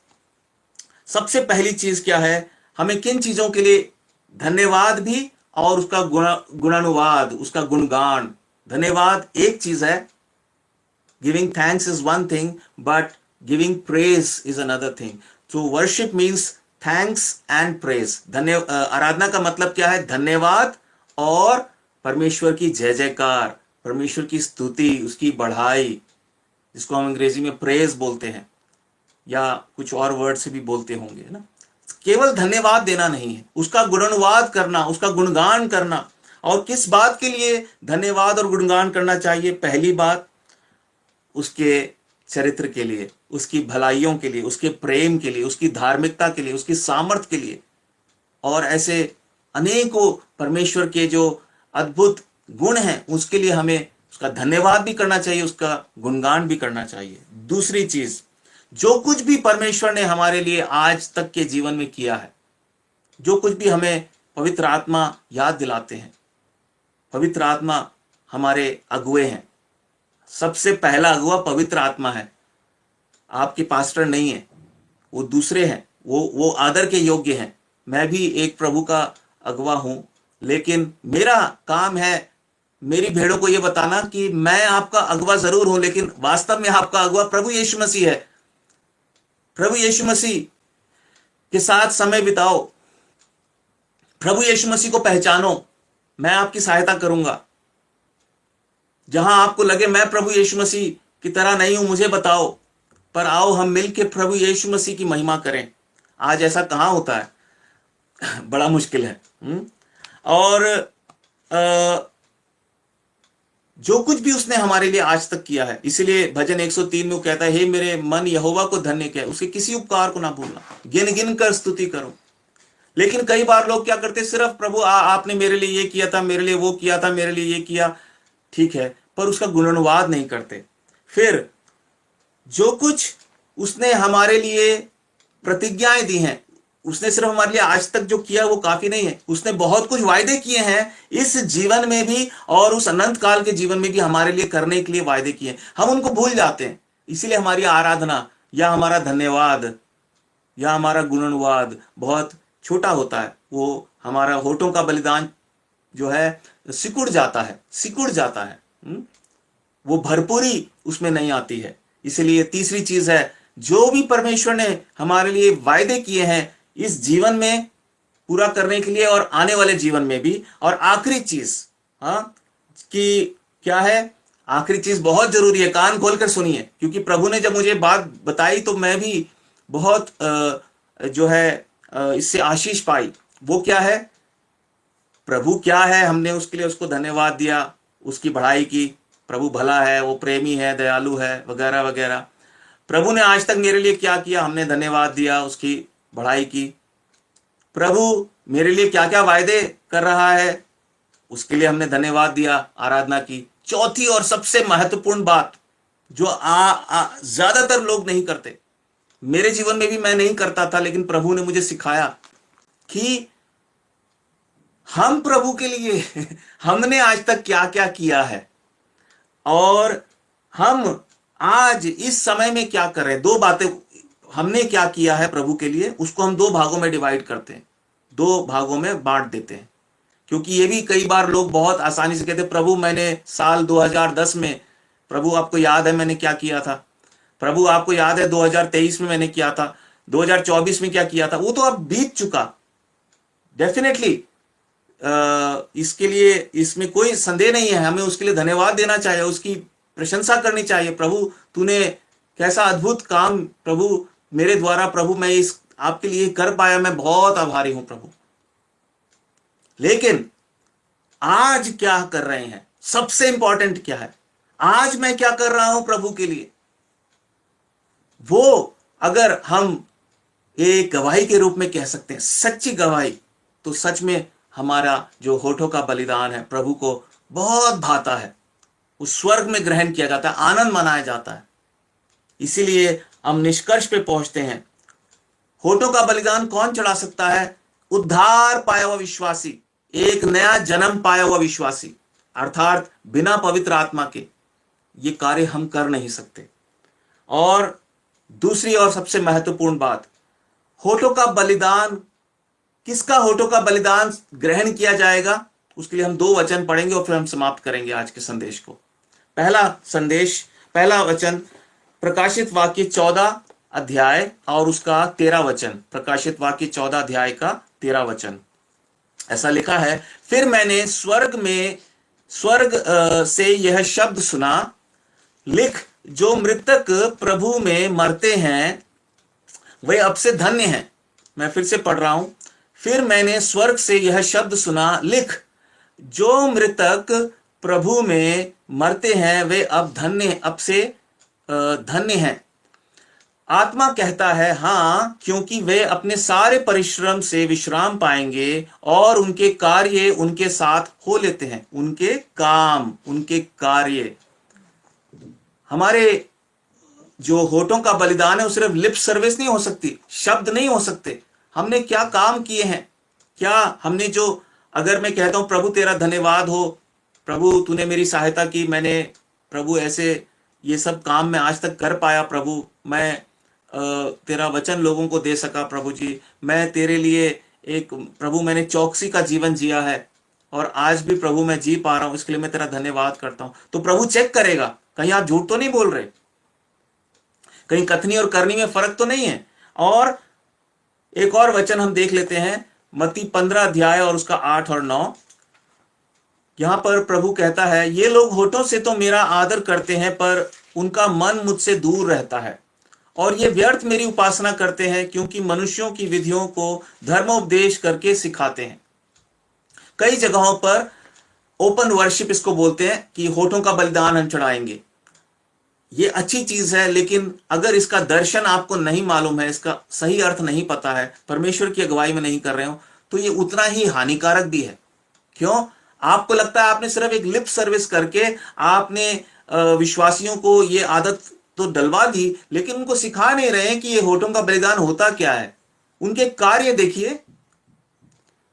सबसे पहली चीज क्या है? हमें किन चीजों के लिए धन्यवाद भी और उसका गुणानुवाद, उसका गुणगान। धन्यवाद एक चीज है, giving thanks is one thing, but giving praise is another thing. तो worship means thanks and praise. आराधना का मतलब क्या है? धन्यवाद और परमेश्वर की जय जयकार, परमेश्वर की स्तुति, उसकी बढ़ाई, जिसको हम अंग्रेजी में प्रेज बोलते हैं, या कुछ और वर्ड से भी बोलते होंगे, है ना। केवल धन्यवाद देना नहीं है, उसका गुणानुवाद करना, उसका गुणगान करना। और किस बात के लिए धन्यवाद और गुणगान करना चाहिए? पहली बात, उसके चरित्र के लिए, उसकी भलाइयों के लिए, उसके प्रेम के लिए, उसकी धार्मिकता के लिए, उसकी सामर्थ्य के लिए, और ऐसे अनेकों परमेश्वर के जो अद्भुत गुण हैं उसके लिए हमें उसका धन्यवाद भी करना चाहिए, उसका गुणगान भी करना चाहिए। दूसरी चीज, जो कुछ भी परमेश्वर ने हमारे लिए आज तक के जीवन में किया है, जो कुछ भी हमें पवित्र आत्मा याद दिलाते हैं, पवित्र आत्मा हमारे अगुए हैं। सबसे पहला अगुआ पवित्र आत्मा है, आपके पास्टर नहीं है, वो दूसरे हैं, वो आदर के योग्य हैं। मैं भी एक प्रभु का अगुआ हूं, लेकिन मेरा काम है मेरी भेड़ों को यह बताना कि मैं आपका अगुआ जरूर हूं, लेकिन वास्तव में आपका अगुआ प्रभु यीशु मसीह है। प्रभु यीशु मसीह के साथ समय बिताओ, प्रभु यीशु मसीह को पहचानो। मैं आपकी सहायता करूंगा। जहां आपको लगे मैं प्रभु यीशु मसीह की तरह नहीं हूं, मुझे बताओ, पर आओ हम मिलकर प्रभु यीशु मसीह की महिमा करें। आज ऐसा कहां होता है? बड़ा मुश्किल है। और जो कुछ भी उसने हमारे लिए आज तक किया है, इसीलिए भजन 103 में वो कहता है, हे मेरे मन यहोवा को धन्य कह, उसके किसी उपकार को ना भूलना, गिन गिन कर स्तुति करो। लेकिन कई बार लोग क्या करते, सिर्फ प्रभु आपने मेरे लिए ये किया था, मेरे लिए वो किया था, मेरे लिए ये किया, ठीक है, पर उसका गुणानुवाद नहीं करते। फिर जो कुछ उसने हमारे लिए प्रतिज्ञाएं दी हैं, उसने सिर्फ हमारे लिए आज तक जो किया वो काफी नहीं है, उसने बहुत कुछ वायदे किए हैं इस जीवन में भी और उस अनंत काल के जीवन में भी हमारे लिए करने के लिए वायदे किए। हम उनको भूल जाते हैं, इसीलिए हमारी आराधना या हमारा धन्यवाद या हमारा गुणानुवाद बहुत छोटा होता है। वो हमारा होठों का बलिदान जो है सिकुड़ जाता है, वो भरपूरी उसमें नहीं आती है। इसलिए तीसरी चीज है, जो भी परमेश्वर ने हमारे लिए वायदे किए हैं इस जीवन में पूरा करने के लिए और आने वाले जीवन में भी। और आखिरी चीज, हाँ, कि क्या है, आखिरी चीज बहुत जरूरी है, कान खोलकर सुनिए, क्योंकि प्रभु ने जब मुझे बात बताई तो मैं भी बहुत जो है इससे आशीष पाई। वो क्या है, प्रभु क्या है, हमने उसके लिए उसको धन्यवाद दिया, उसकी बढ़ाई की। प्रभु भला है, वो प्रेमी है, दयालु है, वगैरह वगैरह। प्रभु ने आज तक मेरे लिए क्या किया, हमने धन्यवाद दिया, उसकी बढ़ाई की। प्रभु मेरे लिए क्या क्या वायदे कर रहा है, उसके लिए हमने धन्यवाद दिया, आराधना की। चौथी और सबसे महत्वपूर्ण बात जो ज्यादातर लोग नहीं करते, मेरे जीवन में भी मैं नहीं करता था, लेकिन प्रभु ने मुझे सिखाया कि हम प्रभु के लिए हमने आज तक क्या क्या किया है और हम आज इस समय में क्या कर रहे हैं। दो बातें, हमने क्या किया है प्रभु के लिए, उसको हम दो भागों में डिवाइड करते हैं, दो भागों में बांट देते हैं। क्योंकि ये भी कई बार लोग बहुत आसानी से कहते, प्रभु मैंने साल 2010 में, प्रभु आपको याद है मैंने क्या किया था, प्रभु आपको याद है 2023 में मैंने किया था, 2024 में क्या किया था, वो तो अब बीत चुका। डेफिनेटली इसके लिए, इसमें कोई संदेह नहीं है, हमें उसके लिए धन्यवाद देना चाहिए, उसकी प्रशंसा करनी चाहिए। प्रभु तूने कैसा अद्भुत काम प्रभु मेरे द्वारा, प्रभु मैं इस आपके लिए कर पाया, मैं बहुत आभारी हूं प्रभु। लेकिन आज क्या कर रहे हैं, सबसे इंपॉर्टेंट क्या है, आज मैं क्या कर रहा हूं प्रभु के लिए, वो अगर हम एक गवाही के रूप में कह सकते हैं, सच्ची गवाही, तो सच में हमारा जो होठों का बलिदान है प्रभु को बहुत भाता है, उस स्वर्ग में ग्रहण किया जाता है, आनंद मनाया जाता है। इसीलिए हम निष्कर्ष पे पहुंचते हैं, होठों का बलिदान कौन चढ़ा सकता है, उद्धार पाया हुआ विश्वासी, एक नया जन्म पाया हुआ विश्वासी, अर्थात बिना पवित्र आत्मा के ये कार्य हम कर नहीं सकते। और दूसरी और सबसे महत्वपूर्ण बात, होठों का बलिदान, किसका होठों का बलिदान ग्रहण किया जाएगा, उसके लिए हम दो वचन पढ़ेंगे और फिर हम समाप्त करेंगे आज के संदेश को। पहला वचन प्रकाशित वाक्य 14 अध्याय और उसका 13 वचन। प्रकाशित वाक्य 14 अध्याय का 13 वचन ऐसा लिखा है, फिर मैंने स्वर्ग से यह शब्द सुना, लिख, जो मृतक प्रभु में मरते हैं वे अब से धन्य हैं। मैं फिर से पढ़ रहा हूं, फिर मैंने स्वर्ग से यह शब्द सुना, लिख, जो मृतक प्रभु में मरते हैं वे अब से धन्य हैं। आत्मा कहता है हाँ, क्योंकि वे अपने सारे परिश्रम से विश्राम पाएंगे और उनके कार्य उनके साथ हो लेते हैं। उनके काम, उनके कार्य, हमारे जो होठों का बलिदान है वो सिर्फ लिप सर्विस नहीं हो सकती, शब्द नहीं हो सकते। हमने क्या काम किए हैं, क्या हमने जो, अगर मैं कहता हूं प्रभु तेरा धन्यवाद हो, प्रभु तूने मेरी सहायता की, मैंने प्रभु ऐसे ये सब काम मैं आज तक कर पाया, प्रभु मैं तेरा वचन लोगों को दे सका, प्रभु जी मैं तेरे लिए एक, प्रभु मैंने चौकसी का जीवन जिया है और आज भी प्रभु मैं जी पा रहा हूं, इसके लिए मैं तेरा धन्यवाद करता हूं। तो प्रभु चेक करेगा, कहीं आप झूठ तो नहीं बोल रहे, कहीं कथनी और करनी में फर्क तो नहीं है। और एक और वचन हम देख लेते हैं, मत्ती 15 अध्याय और उसका 8 और 9। यहां पर प्रभु कहता है, ये लोग होठों से तो मेरा आदर करते हैं पर उनका मन मुझसे दूर रहता है, और ये व्यर्थ मेरी उपासना करते हैं, क्योंकि मनुष्यों की विधियों को धर्मोपदेश करके सिखाते हैं। कई जगहों पर ओपन वर्शिप इसको बोलते हैं कि होठों का बलिदान हम चढ़ाएंगे। ये अच्छी चीज है, लेकिन अगर इसका दर्शन आपको नहीं मालूम है, इसका सही अर्थ नहीं पता है, परमेश्वर की अगुवाई में नहीं कर रहे हो, तो ये उतना ही हानिकारक भी है। क्यों? आपको लगता है आपने सिर्फ एक लिप सर्विस करके आपने विश्वासियों को ये आदत तो डलवा दी, लेकिन उनको सिखा नहीं रहे हैं कि ये होठों का बलिदान होता क्या है। उनके कार्य देखिए।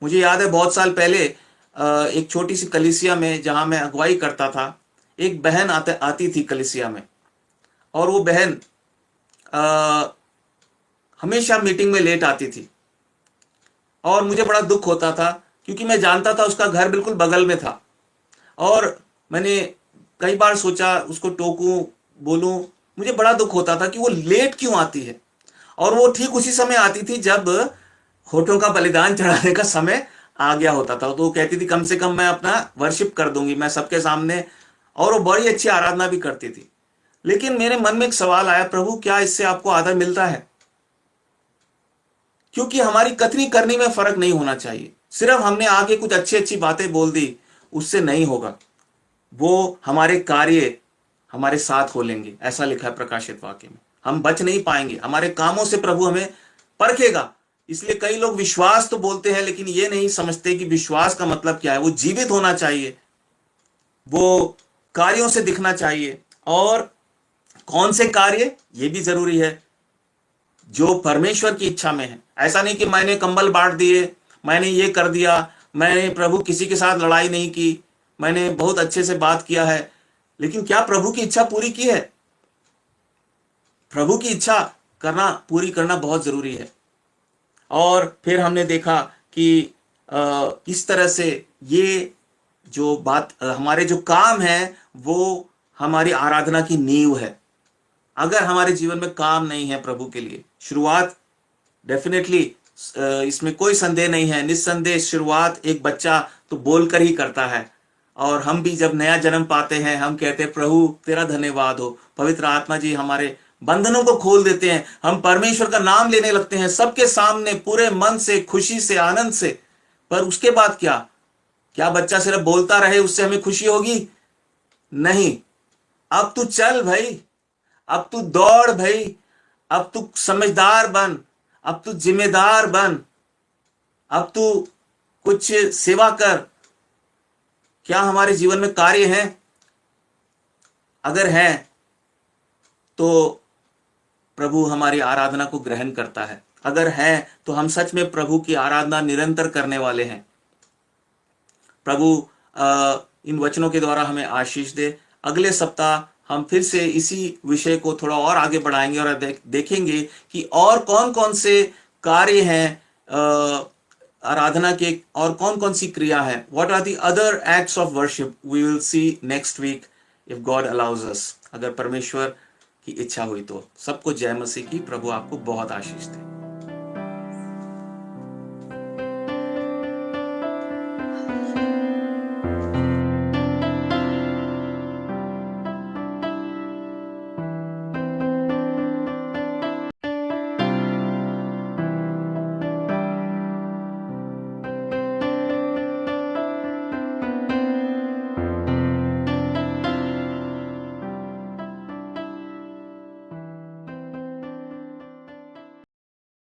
मुझे याद है बहुत साल पहले एक छोटी सी कलीसिया में जहां मैं अगुवाई करता था, एक बहन आती थी कलीसिया में, और वो बहन हमेशा मीटिंग में लेट आती थी, और मुझे बड़ा दुख होता था क्योंकि मैं जानता था उसका घर बिल्कुल बगल में था। और मैंने कई बार सोचा उसको टोकूं, बोलूं। मुझे बड़ा दुख होता था कि वो लेट क्यों आती है, और वो ठीक उसी समय आती थी जब होठों का बलिदान चढ़ाने का समय आ गया होता था। तो वो कहती थी कम से कम मैं अपना वर्शिप कर दूंगी मैं सबके सामने, और वो बड़ी अच्छी आराधना भी करती थी। लेकिन मेरे मन में एक सवाल आया, प्रभु क्या इससे आपको आदर मिलता है? क्योंकि हमारी कथनी करनी में फर्क नहीं होना चाहिए। सिर्फ हमने आगे कुछ अच्छी अच्छी बातें बोल दी उससे नहीं होगा, वो हमारे कार्य हमारे साथ हो लेंगे। ऐसा लिखा है प्रकाशित वाक्य में। हम बच नहीं पाएंगे, हमारे कामों से प्रभु हमें परखेगा। इसलिए कई लोग विश्वास तो बोलते हैं लेकिन ये नहीं समझते कि विश्वास का मतलब क्या है। वो जीवित होना चाहिए, वो कार्यों से दिखना चाहिए। और कौन से कार्य, ये भी जरूरी है, जो परमेश्वर की इच्छा में है। ऐसा नहीं कि मैंने कंबल बांट दिए, मैंने ये कर दिया, मैंने प्रभु किसी के साथ लड़ाई नहीं की, मैंने बहुत अच्छे से बात किया है, लेकिन क्या प्रभु की इच्छा पूरी की है? प्रभु की इच्छा करना, पूरी करना बहुत जरूरी है। और फिर हमने देखा कि इस तरह से ये जो बात, हमारे जो काम है वो हमारी आराधना की नींव है। अगर हमारे जीवन में काम नहीं है प्रभु के लिए, शुरुआत डेफिनेटली, इसमें कोई संदेह नहीं है, निस्संदेह शुरुआत एक बच्चा तो बोलकर ही करता है। और हम भी जब नया जन्म पाते हैं हम कहते हैं प्रभु तेरा धन्यवाद हो, पवित्र आत्मा जी हमारे बंधनों को खोल देते हैं, हम परमेश्वर का नाम लेने लगते हैं सबके सामने पूरे मन से, खुशी से, आनंद से। पर उसके बाद क्या? क्या बच्चा सिर्फ बोलता रहे उससे हमें खुशी होगी? नहीं। अब तू चल भाई, अब तू दौड़ भाई, अब तू समझदार बन, अब तू जिम्मेदार बन, अब तू कुछ सेवा कर। क्या हमारे जीवन में कार्य हैं? अगर है तो प्रभु हमारी आराधना को ग्रहण करता है। अगर है तो हम सच में प्रभु की आराधना निरंतर करने वाले हैं। प्रभु इन वचनों के द्वारा हमें आशीष दे। अगले सप्ताह हम फिर से इसी विषय को थोड़ा और आगे बढ़ाएंगे और देखेंगे कि और कौन कौन से कार्य हैं आराधना के, और कौन कौन सी क्रिया है। What are the other acts of worship we will see next week if God allows us. अगर परमेश्वर की इच्छा हुई तो। सबको जय मसीह की। प्रभु आपको बहुत आशीष दे।